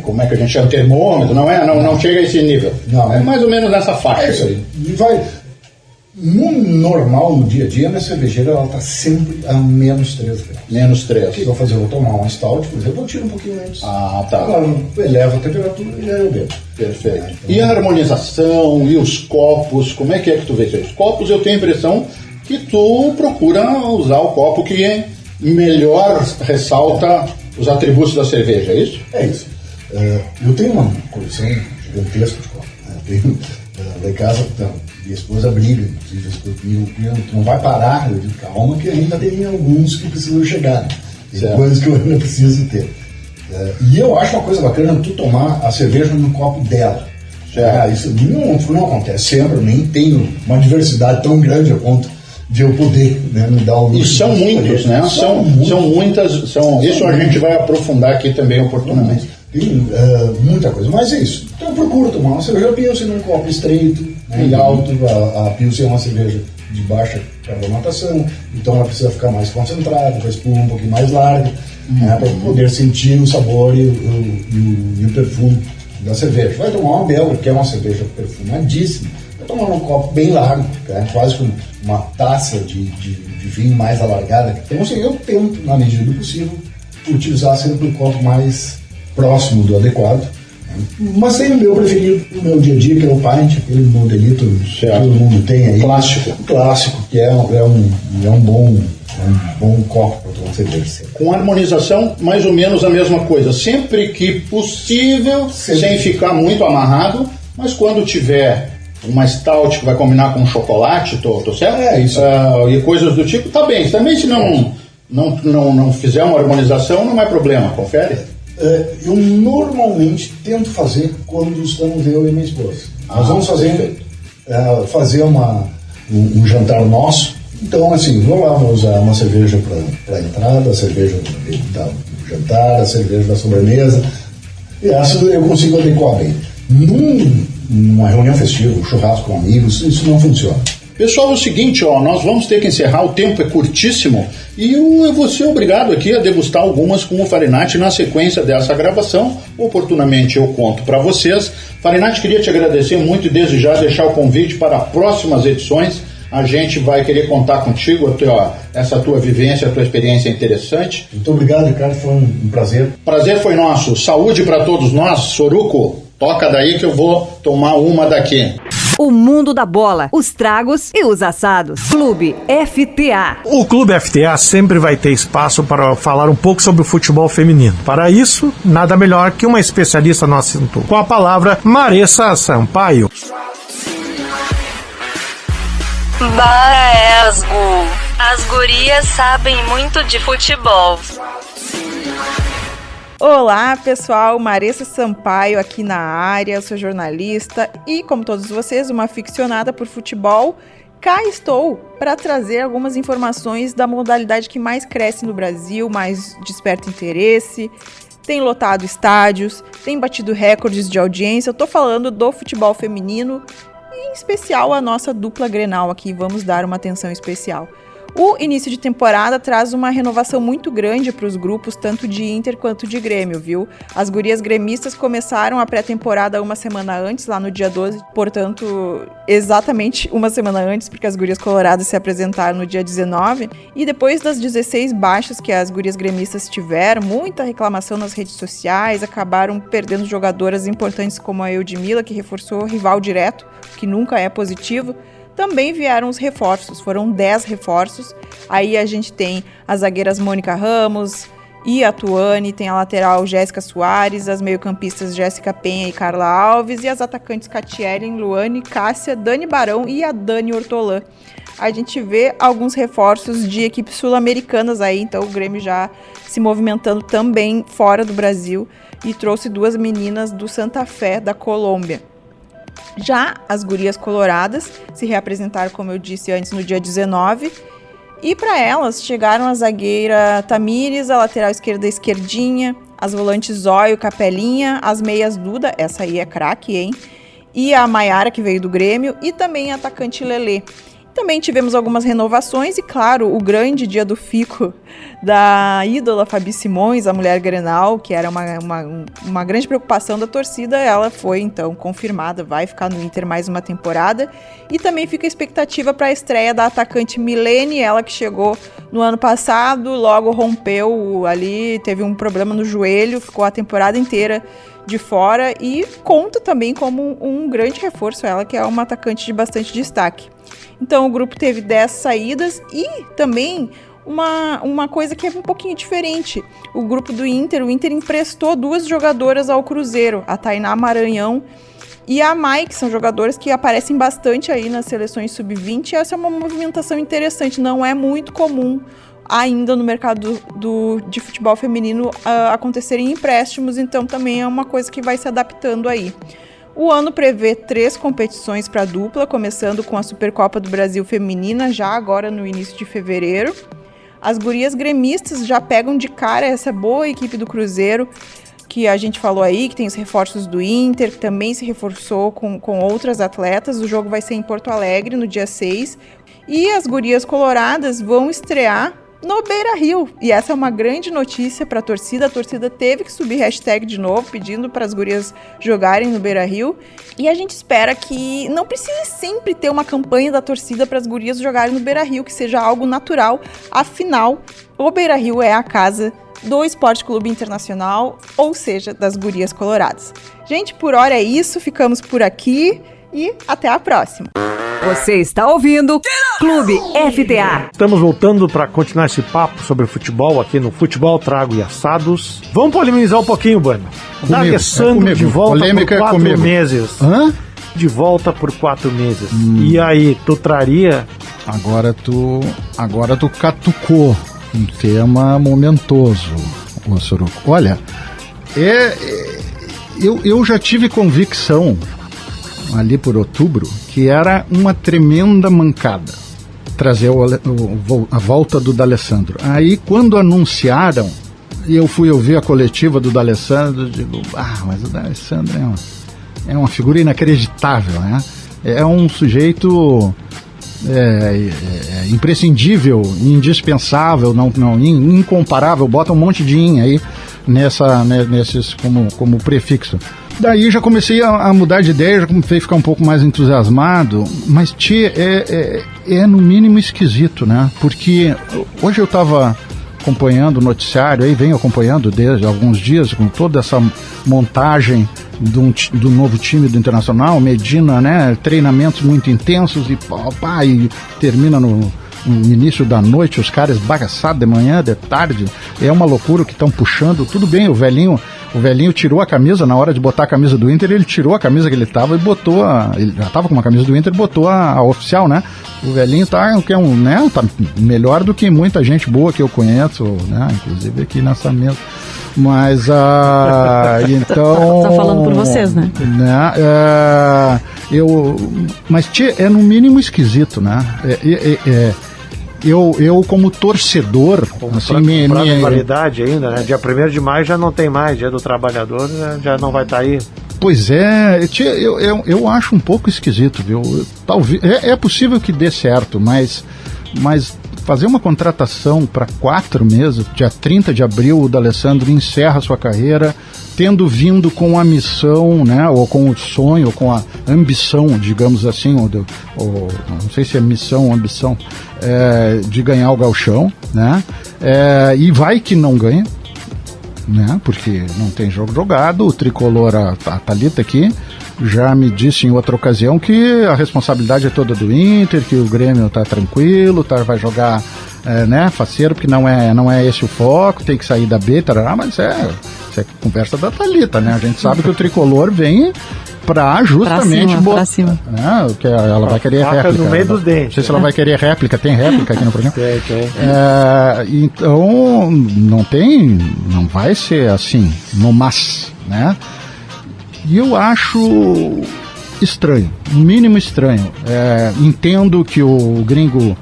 Como é que a gente chama? Termômetro, não chega a esse nível. Não, é mais ou menos nessa faixa. É isso aí. E vai. No normal, no dia a dia, minha cervejeira ela está sempre a -3 graus. -3. O que eu vou fazer? Eu vou tomar uma stout, por exemplo, eu tiro um pouquinho antes. Ah, tá. Ela eleva a temperatura e aí eu bebo. Perfeito. E a harmonização e os copos, como é que tu vê isso? Os copos, eu tenho a impressão que tu procura usar o copo que melhor ressalta os atributos da cerveja, é isso? É isso. Eu tenho uma coleção gigantesca de copos. Tenho lá em casa, minha esposa briga, inclusive, não vai parar, eu digo, calma, que ainda tem alguns que precisam chegar. Tem coisas que eu ainda preciso ter. E eu acho uma coisa bacana tu tomar a cerveja no copo dela. Isso não acontece sempre, eu nem tenho uma diversidade tão grande a ponto de eu poder, né, me dar um... E são muitos, né? São muitas, isso a gente vai aprofundar aqui também oportunamente. Tem muita coisa, mas é isso. Então eu procuro tomar uma cerveja Pilsen num copo estreito, né, e alto. A Pilsen é uma cerveja de baixa carbonatação, então ela precisa ficar mais concentrada, com a espuma um pouquinho mais larga, né, para poder sentir o sabor e o perfume da cerveja. Vai tomar uma belga, que é uma cerveja perfumadíssima, vai tomar num copo bem largo, né, quase com uma taça de vinho mais alargada. Então assim, eu tento, na medida do possível, utilizar sempre um copo mais próximo do adequado, mas tem o meu preferido no meu dia a dia, que é o pint, aquele modelito que todo mundo tem aí, clássico, que é um bom copo para tomar cerveja. Com harmonização, mais ou menos a mesma coisa, sempre que possível, sem ficar muito amarrado, mas quando tiver uma stout que vai combinar com um chocolate, tô certo? É isso. E coisas do tipo, tá bem. Também se não fizer uma harmonização, não é problema, confere? Eu normalmente tento fazer quando estamos eu e minha esposa. Nós vamos fazer um jantar nosso. Então, assim, vou lá, vou usar uma cerveja para entrada, a cerveja do jantar, a cerveja da sobremesa. E essa eu consigo adequar bem. Numa reunião festiva, um churrasco com amigos, isso não funciona. Pessoal, é o seguinte, nós vamos ter que encerrar, o tempo é curtíssimo e eu vou ser obrigado aqui a degustar algumas com o Farinati na sequência dessa gravação. Oportunamente eu conto para vocês. Farinati, queria te agradecer muito e desde já deixar o convite para próximas edições. A gente vai querer contar contigo, essa tua vivência, a tua experiência interessante. Muito obrigado, Ricardo, foi um prazer. Prazer foi nosso. Saúde para todos nós. Soruco, toca daí que eu vou tomar uma daqui. O mundo da bola, os tragos e os assados. Clube FTA. O Clube FTA sempre vai ter espaço para falar um pouco sobre o futebol feminino. Para isso, nada melhor que uma especialista no assunto. Com a palavra, Maressa Sampaio. Baesgo. As gurias sabem muito de futebol. Olá pessoal, Maressa Sampaio aqui na área, eu sou jornalista e, como todos vocês, uma aficionada por futebol. Cá estou para trazer algumas informações da modalidade que mais cresce no Brasil, mais desperta interesse, tem lotado estádios, tem batido recordes de audiência. Eu estou falando do futebol feminino e, em especial, a nossa dupla Grenal aqui, vamos dar uma atenção especial. O início de temporada traz uma renovação muito grande para os grupos, tanto de Inter quanto de Grêmio, viu? As gurias gremistas começaram a pré-temporada uma semana antes, lá no dia 12, portanto, exatamente uma semana antes, porque as gurias coloradas se apresentaram no dia 19, e depois das 16 baixas que as gurias gremistas tiveram, muita reclamação nas redes sociais, acabaram perdendo jogadoras importantes como a Eudmila, que reforçou o rival direto, que nunca é positivo. Também vieram os reforços, foram 10 reforços. Aí a gente tem as zagueiras Mônica Ramos e a Tuane, tem a lateral Jéssica Soares, as meio-campistas Jéssica Penha e Carla Alves e as atacantes Catielen, Luane, Cássia, Dani Barão e a Dani Ortolã. A gente vê alguns reforços de equipes sul-americanas aí, então o Grêmio já se movimentando também fora do Brasil e trouxe 2 meninas do Santa Fé, da Colômbia. Já as gurias coloradas se reapresentaram, como eu disse antes, no dia 19. E para elas chegaram a zagueira Tamires, a lateral esquerda Esquerdinha, as volantes Zóio, Capelinha, as meias Duda, essa aí é craque, hein? E a Maiara, que veio do Grêmio, e também a atacante Lelê. Também tivemos algumas renovações e, claro, o grande dia do fico da ídola Fabi Simões, a mulher Grenal, que era uma grande preocupação da torcida, ela foi, então, confirmada, vai ficar no Inter mais uma temporada. E também fica a expectativa para a estreia da atacante Milene, ela que chegou no ano passado, logo rompeu ali, teve um problema no joelho, ficou a temporada inteira de fora e conta também como um grande reforço, ela que é uma atacante de bastante destaque. Então o grupo teve 10 saídas e também uma coisa que é um pouquinho diferente. O grupo do Inter, o Inter emprestou 2 jogadoras ao Cruzeiro, a Tainá Maranhão e a Mai, que são jogadoras que aparecem bastante aí nas seleções sub-20. Essa é uma movimentação interessante, não é muito comum ainda no mercado de futebol feminino acontecerem empréstimos, então também é uma coisa que vai se adaptando aí. O ano prevê 3 competições para a dupla, começando com a Supercopa do Brasil Feminina, já agora no início de fevereiro. As gurias gremistas já pegam de cara essa boa equipe do Cruzeiro, que a gente falou aí, que tem os reforços do Inter, que também se reforçou com outras atletas. O jogo vai ser em Porto Alegre, no dia 6. E as gurias coloradas vão estrear no Beira-Rio, e essa é uma grande notícia para a torcida teve que subir hashtag de novo, pedindo para as gurias jogarem no Beira-Rio, e a gente espera que não precise sempre ter uma campanha da torcida para as gurias jogarem no Beira-Rio, que seja algo natural, afinal, o Beira-Rio é a casa do Esporte Clube Internacional, ou seja, das gurias coloradas. Gente, por hora é isso, ficamos por aqui e até a próxima. Você está ouvindo Clube FTA. Estamos voltando para continuar esse papo sobre futebol aqui no Futebol Trago e Assados. Vamos polemizar um pouquinho, Bano. D'Alessandro de volta por 4 meses. Hã? De volta por 4 meses. E aí, tu traria? Agora tu catucou um tema momentoso, ô Soroco. Olha, eu já tive convicção ali por outubro que era uma tremenda mancada trazer a volta do D'Alessandro. Aí quando anunciaram e eu fui ouvir a coletiva do D'Alessandro, digo, mas o D'Alessandro é uma figura inacreditável, né? É um sujeito imprescindível, indispensável, não, incomparável, bota um monte de in aí nesses como prefixo. Daí já comecei a mudar de ideia, já comecei a ficar um pouco mais entusiasmado, mas é no mínimo esquisito, né? Porque hoje eu estava acompanhando o noticiário, aí venho acompanhando desde alguns dias, com toda essa montagem do novo time do Internacional, Medina, né? Treinamentos muito intensos e termina no início da noite, os caras bagaçados de manhã, de tarde, é uma loucura que estão puxando, tudo bem, o velhinho tirou a camisa, na hora de botar a camisa do Inter, ele tirou a camisa que ele estava e botou ele já estava com uma camisa do Inter e botou a oficial, né? O velhinho tá melhor do que muita gente boa que eu conheço, né? Inclusive aqui nessa mesa. Mas, então... Tá falando por vocês, né? Mas é no mínimo esquisito, né? Eu como torcedor... Assim, pra validade ainda, né? Dia 1º de maio já não tem mais, Dia do Trabalhador já não vai estar aí. Pois é, eu acho um pouco esquisito, viu? Talvez, é possível que dê certo, mas fazer uma contratação para 4 meses, dia 30 de abril, o D'Alessandro encerra sua carreira, tendo vindo com a missão, né, ou com o sonho, ou com a ambição, digamos assim, ou não sei se é missão ou ambição, de ganhar o Gauchão, né, e vai que não ganha, né, porque não tem jogo jogado. O tricolor, a Thalita aqui, já me disse em outra ocasião que a responsabilidade é toda do Inter, que o Grêmio tá tranquilo, vai jogar faceiro, porque não é esse o foco, tem que sair da B, mas isso é conversa da Thalita, né? A gente sabe que o tricolor vem pra justamente pra cima. Né, que ela vai querer réplica. No meio dos dentes. Não sei se ela vai querer réplica. Tem réplica aqui no programa? Tem. Então, não vai ser assim, no mas, né? E eu acho estranho, no mínimo estranho. Entendo que o gringo,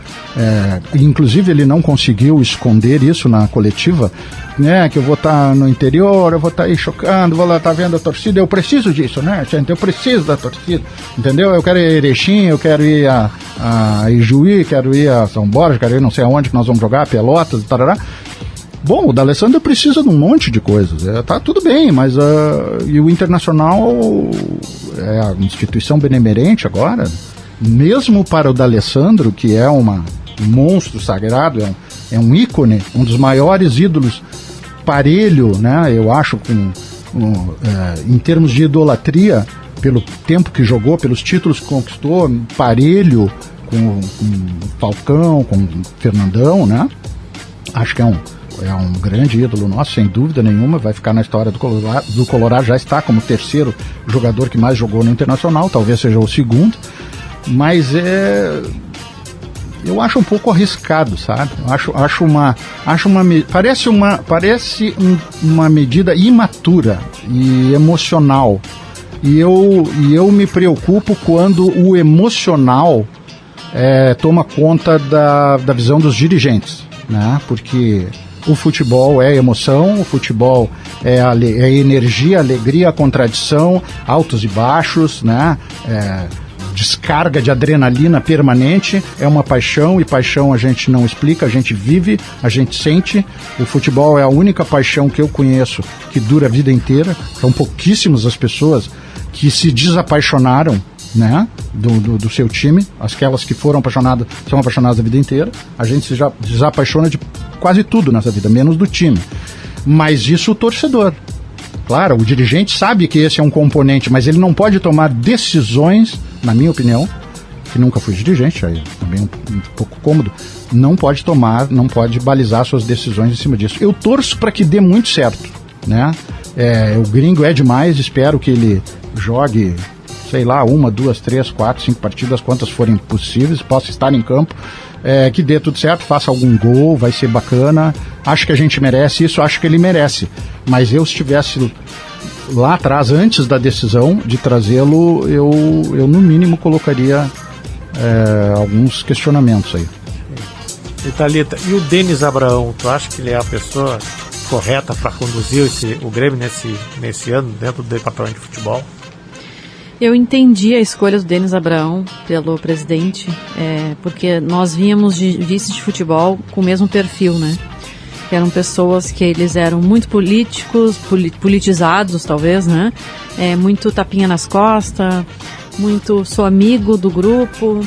inclusive ele não conseguiu esconder isso na coletiva, né, que eu vou estar no interior, eu vou estar aí chocando, vou lá estar vendo a torcida, eu preciso disso, né, gente, eu preciso da torcida, entendeu? Eu quero ir a Erechim, eu quero ir a Ijuí, quero ir a São Borja, quero ir não sei aonde que nós vamos jogar, Pelotas e tarará. Bom, o D'Alessandro precisa de um monte de coisas, tá tudo bem, mas e o Internacional é a instituição benemerente agora, mesmo para o D'Alessandro, que é um monstro sagrado, é um ícone, um dos maiores ídolos, parelho, né, eu acho, em termos de idolatria, pelo tempo que jogou, pelos títulos que conquistou, parelho com Falcão, com Fernandão, né, acho que é um grande ídolo nosso, sem dúvida nenhuma, vai ficar na história do Colorado, já está como terceiro jogador que mais jogou no Internacional, talvez seja o segundo, mas eu acho um pouco arriscado, sabe? Parece uma medida imatura e emocional, e eu me preocupo quando o emocional toma conta da visão dos dirigentes, né? Porque o futebol é emoção, o futebol é energia, alegria, contradição, altos e baixos, né? Descarga de adrenalina permanente, é uma paixão, e paixão a gente não explica, a gente vive, a gente sente. O futebol é a única paixão que eu conheço que dura a vida inteira. São pouquíssimas as pessoas que se desapaixonaram, né, do seu time. Aquelas que foram apaixonadas são apaixonadas a vida inteira. A gente se desapaixona de quase tudo nessa vida, menos do time. Mas isso o torcedor. Claro, o dirigente sabe que esse é um componente, mas ele não pode tomar decisões, na minha opinião, que nunca fui dirigente, aí também um pouco cômodo, não pode balizar suas decisões em cima disso. Eu torço para que dê muito certo, né? O gringo é demais, espero que ele jogue, sei lá, 1, 2, 3, 4, 5 partidas, quantas forem possíveis, possa estar em campo, que dê tudo certo, faça algum gol, vai ser bacana. Acho que a gente merece isso, acho que ele merece. Mas eu, se estivesse lá atrás, antes da decisão de trazê-lo, eu no mínimo colocaria alguns questionamentos aí. E Thalita, e o Denis Abraão, tu acha que ele é a pessoa correta para conduzir o Grêmio nesse ano dentro do departamento de futebol? Eu entendi a escolha do Denis Abraão pelo presidente, porque nós vínhamos de vice de futebol com o mesmo perfil, né? Que eram pessoas que eles eram muito políticos, politizados talvez, né? Muito tapinha nas costas, muito sou amigo do grupo,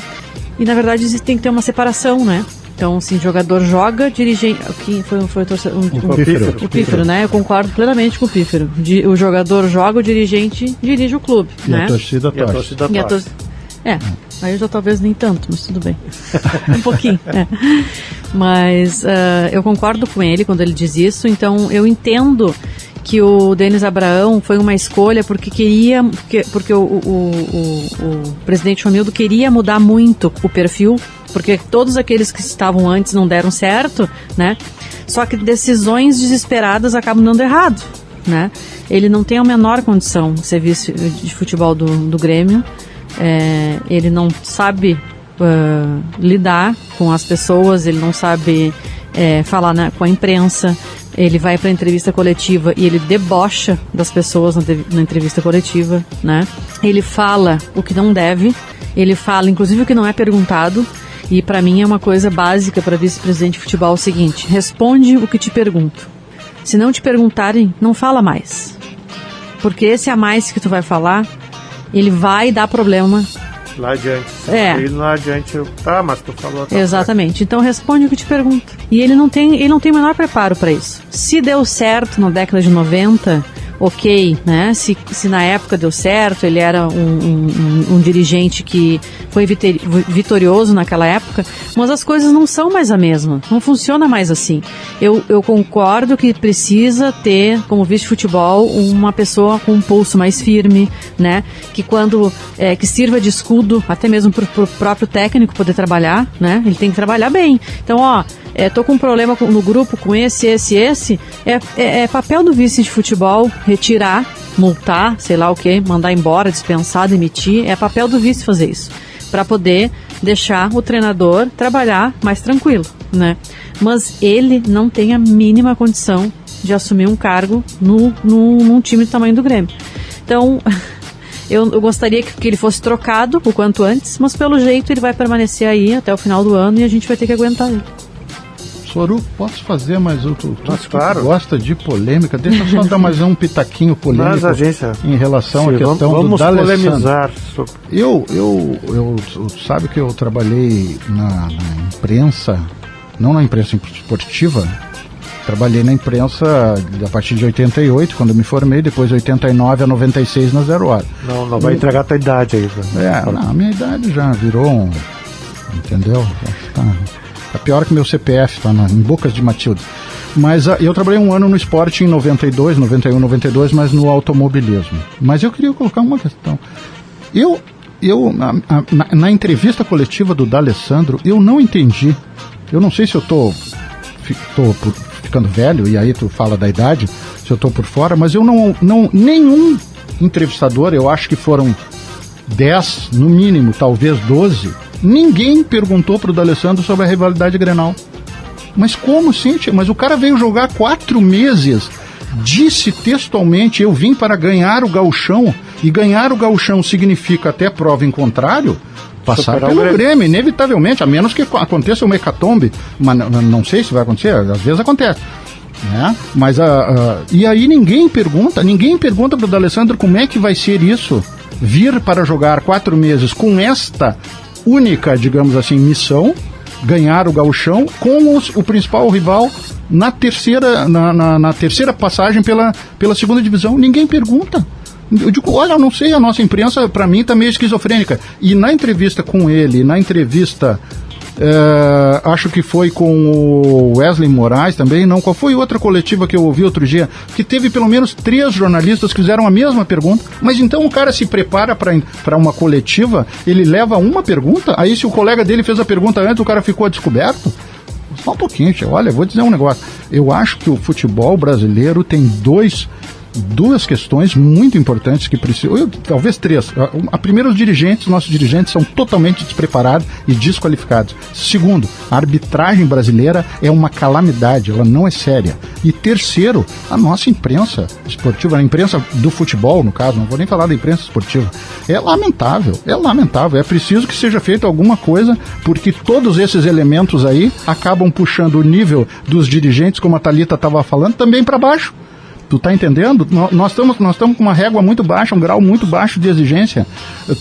e na verdade tem que ter uma separação, né? Então, assim, jogador joga, dirigente... O Pífero, né? Eu concordo plenamente com o Pífero. O jogador joga, o dirigente dirige o clube, né? A torcida torce. Aí eu já talvez nem tanto, mas tudo bem. Um pouquinho, Mas eu concordo com ele quando ele diz isso, então eu entendo que o Denis Abraão foi uma escolha porque o presidente Romildo queria mudar muito o perfil, porque todos aqueles que estavam antes não deram certo, né? Só que decisões desesperadas acabam dando errado, né? Ele não tem a menor condição de ser vice de futebol do Grêmio, ele não sabe lidar com as pessoas, ele não sabe falar com a imprensa. Ele vai para a entrevista coletiva e ele debocha das pessoas na entrevista coletiva, né? Ele fala o que não deve, ele fala inclusive o que não é perguntado, e para mim é uma coisa básica para vice-presidente de futebol o seguinte: responde o que te pergunto. Se não te perguntarem, não fala mais. Porque esse a mais que tu vai falar, ele vai dar problema lá adiante. Lá adiante, mas tu falou. Exatamente. Então responde o que te pergunto. E ele não tem o menor preparo para isso. Se deu certo na década de 90, ok, né? Se na época deu certo, ele era um dirigente que foi vitorioso naquela época, mas as coisas não são mais a mesma, não funciona mais assim. Eu concordo que precisa ter, como vice de futebol, uma pessoa com um pulso mais firme, né? Que que sirva de escudo, até mesmo pro próprio técnico poder trabalhar, né? Ele tem que trabalhar bem. Então, tô com um problema no grupo com esse, é papel do vice de futebol retirar multar, sei lá o que, mandar embora, dispensar, demitir. É papel do vice fazer isso, para poder deixar o treinador trabalhar mais tranquilo, né? Mas ele não tem a mínima condição de assumir um cargo num time do tamanho do Grêmio. Então, eu gostaria que ele fosse trocado o quanto antes, mas pelo jeito ele vai permanecer aí até o final do ano e a gente vai ter que aguentar ele. Soru, posso fazer mais outro? Claro. Gosta de polêmica? Deixa eu só dar mais um pitaquinho polêmico em relação à questão do D'Alessandro. Polemizar. Eu sabe que eu trabalhei na imprensa, não na imprensa esportiva, trabalhei na imprensa a partir de 88, quando eu me formei, depois de 89 a 96 na Zero Hora. Não vai entregar a tua idade aí. A minha idade já virou entendeu? Tá pior que meu CPF, tá em bocas de Matilde. Mas eu trabalhei um ano no esporte em 92, 91, 92, mas no automobilismo. Mas eu queria colocar uma questão. Na entrevista coletiva do D'Alessandro, eu não entendi. Eu não sei se eu tô ficando velho, e aí tu fala da idade, se eu tô por fora, mas eu não nenhum entrevistador, eu acho que foram 10, no mínimo, talvez 12, ninguém perguntou pro D'Alessandro sobre a rivalidade Grenal. Mas como assim, tia? Mas o cara veio jogar 4 meses, disse textualmente, eu vim para ganhar o gauchão, e ganhar o gauchão significa, até prova em contrário, passar pelo Grêmio, inevitavelmente, a menos que aconteça uma hecatombe, mas não sei se vai acontecer, às vezes acontece, né? Mas e aí ninguém pergunta pro D'Alessandro como é que vai ser isso, vir para jogar 4 meses com esta única, digamos assim, missão, ganhar o gauchão com o principal rival na terceira passagem pela segunda divisão. Ninguém pergunta. Eu digo, olha, eu não sei, a nossa imprensa, para mim, tá meio esquizofrênica. E na entrevista com ele, acho que foi com o Wesley Moraes também, não, qual foi outra coletiva que eu ouvi outro dia, que teve pelo menos 3 jornalistas que fizeram a mesma pergunta, mas então o cara se prepara para uma coletiva, ele leva uma pergunta, aí se o colega dele fez a pergunta antes, o cara ficou a descoberto? Só um pouquinho, tia. Olha, vou dizer um negócio, eu acho que o futebol brasileiro tem duas questões muito importantes que precisam, talvez 3. A primeira, nossos dirigentes são totalmente despreparados e desqualificados. Segundo, a arbitragem brasileira é uma calamidade, ela não é séria. E terceiro, a nossa imprensa esportiva, a imprensa do futebol, no caso, não vou nem falar da imprensa esportiva, é lamentável, é preciso que seja feita alguma coisa, porque todos esses elementos aí acabam puxando o nível dos dirigentes, como a Thalita estava falando, também para baixo. Tu tá entendendo? Nós estamos com uma régua muito baixa, um grau muito baixo de exigência.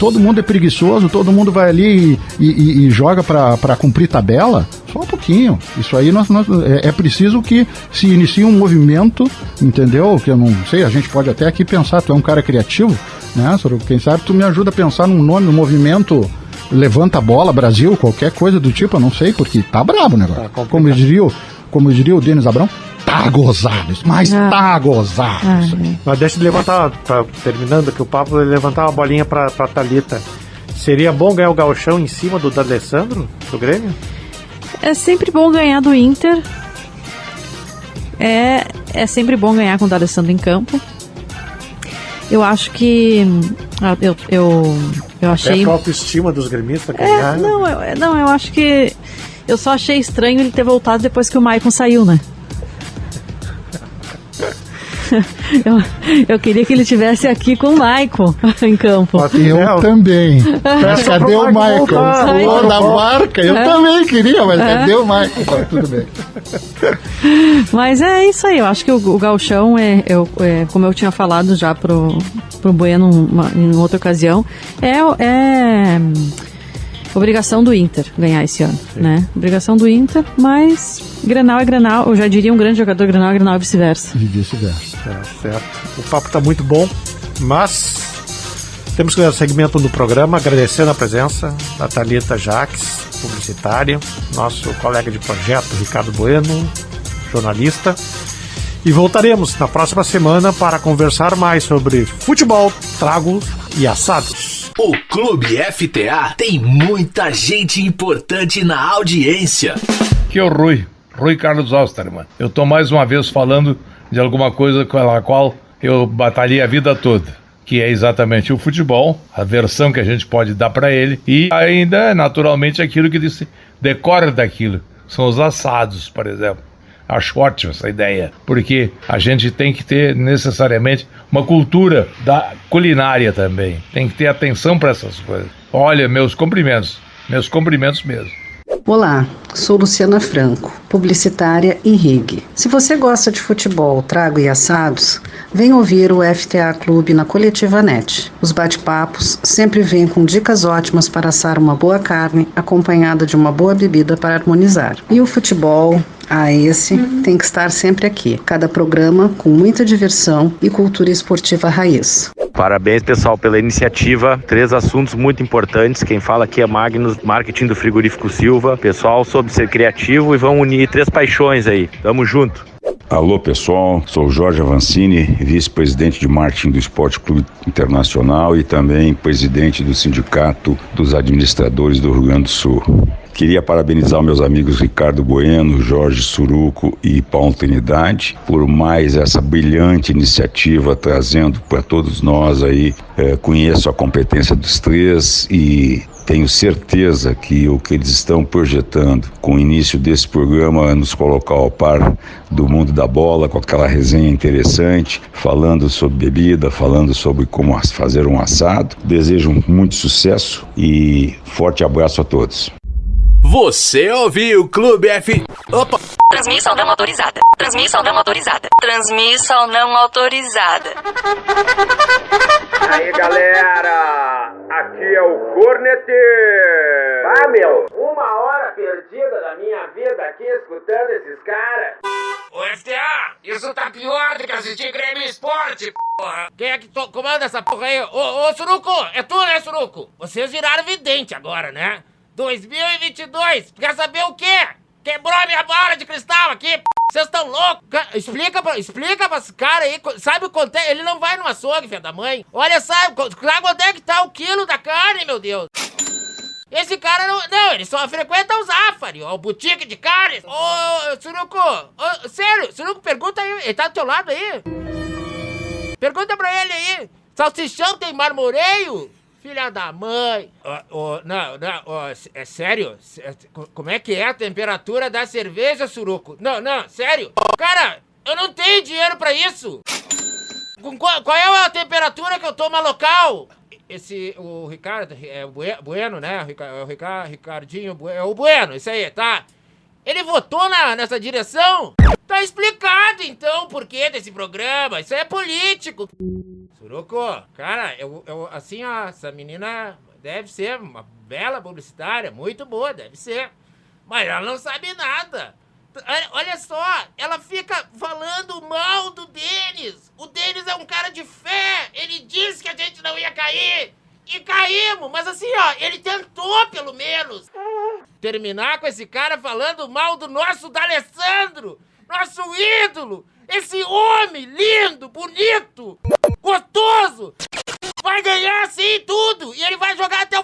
Todo mundo é preguiçoso, todo mundo vai ali e joga para cumprir tabela. Só um pouquinho. Isso aí é preciso que se inicie um movimento, entendeu? Que eu não sei, a gente pode até aqui pensar, tu é um cara criativo, né? Quem sabe tu me ajuda a pensar num nome, um movimento Levanta a Bola Brasil, qualquer coisa do tipo, eu não sei, porque tá brabo o negócio. Como diria o Denis Abrão, tá gozado, mas tá gozado. Mas deixa de levantar, tá terminando aqui o papo, levantar uma bolinha pra Thalita. Seria bom ganhar o gauchão em cima do D'Alessandro, do Grêmio? É sempre bom ganhar do Inter. É sempre bom ganhar com o D'Alessandro em campo. Eu acho que eu achei... É a autoestima dos gremistas ganhar. Eu acho que eu só achei estranho ele ter voltado depois que o Maicon saiu, né? Eu queria que ele estivesse aqui com o Maicon em campo. Eu também. Mas cadê o Maicon? O da marca, eu também queria, mas cadê o Maicon? Tá, tudo bem. Mas é isso aí, eu acho que o gauchão como eu tinha falado já pro Bueno em outra ocasião, é obrigação do Inter ganhar esse ano, né? Obrigação do Inter, mas Grenal é Grenal, eu já diria um grande jogador, Grenal é Grenal e vice-versa. E vice-versa. Certo. O papo tá muito bom, mas temos que dar segmento no programa, agradecendo a presença da Thalita Jacques, publicitária, nosso colega de projeto, Ricardo Bueno, jornalista, e voltaremos na próxima semana para conversar mais sobre futebol, tragos e assados. O Clube FTA tem muita gente importante na audiência. Que é o Rui Carlos Osterman. Eu tô mais uma vez falando de alguma coisa com a qual eu batalhei a vida toda, que é exatamente o futebol, a versão que a gente pode dar para ele, e ainda, naturalmente, aquilo que ele decora daquilo, são os assados, por exemplo. Acho ótima essa ideia, porque a gente tem que ter necessariamente uma cultura da culinária também, tem que ter atenção para essas coisas. Olha, meus cumprimentos mesmo. Olá, sou Luciana Franco, publicitária e RIG. Se você gosta de futebol, trago e assados, vem ouvir o FTA Clube na Coletiva Net. Os bate-papos sempre vêm com dicas ótimas para assar uma boa carne, acompanhada de uma boa bebida para harmonizar. E o futebol, esse tem que estar sempre aqui. Cada programa com muita diversão e cultura esportiva raiz. Parabéns, pessoal, pela iniciativa. 3 assuntos muito importantes. Quem fala aqui é Magnus, marketing do Frigorífico Silva. Pessoal, soube ser criativo e vão unir 3 paixões aí. Tamo junto. Alô, pessoal, sou Jorge Avancini, vice-presidente de marketing do Esporte Clube Internacional e também presidente do Sindicato dos Administradores do Rio Grande do Sul. Queria parabenizar meus amigos Ricardo Bueno, Jorge Suruco e Paulo Trinidade por mais essa brilhante iniciativa, trazendo para todos nós aí, conheço a competência dos 3 e tenho certeza que o que eles estão projetando com o início desse programa nos colocar ao par do mundo da bola, com aquela resenha interessante, falando sobre bebida, falando sobre como fazer um assado. Desejo muito sucesso e forte abraço a todos. Você ouviu o Clube F... Opa! Transmissão não autorizada. Transmissão não autorizada. Transmissão não autorizada. Aí, galera! Aqui é o Corneteiro! Ah, meu! 1 hora perdida da minha vida aqui escutando esses caras. Ô, FTA, isso tá pior do que assistir Grêmio Esporte, porra! Quem é que comanda essa porra aí? Ô, Suruco! É tu, né, Suruco? Vocês viraram vidente agora, né? 2022, quer saber o quê? Quebrou a minha bola de cristal aqui, vocês estão loucos? Explica pra esse cara aí, sabe quanto é? Ele não vai no açougue, filho da mãe. Olha, sabe quanto é que tá o quilo da carne, meu Deus? Esse cara não, ele só frequenta o Zafari, o boutique de carnes. Ô, Suruco, sério, Suruco, pergunta aí, ele tá do teu lado aí? Pergunta pra ele aí, salsichão tem marmoreio? Filha da mãe. É sério? Como é que é a temperatura da cerveja, Suruco? Não, sério. Cara, eu não tenho dinheiro pra isso. Qual é a temperatura que eu tomo local? O Ricardo, é o Bueno, né? O Ricardinho, é o Bueno, isso aí, tá? Ele votou nessa direção? Tá explicado, então, o porquê desse programa. Isso é político. Suruco, cara, assim, ó, essa menina deve ser uma bela publicitária, muito boa, deve ser. Mas ela não sabe nada. Olha só, ela fica falando mal do Denis. O Denis é um cara de fé. Ele disse que a gente não ia cair. E caímos, mas assim, ó, ele tentou pelo menos. Terminar com esse cara falando mal do nosso D'Alessandro, nosso ídolo. Esse homem lindo, bonito, gostoso, vai ganhar sim tudo. E ele vai jogar até o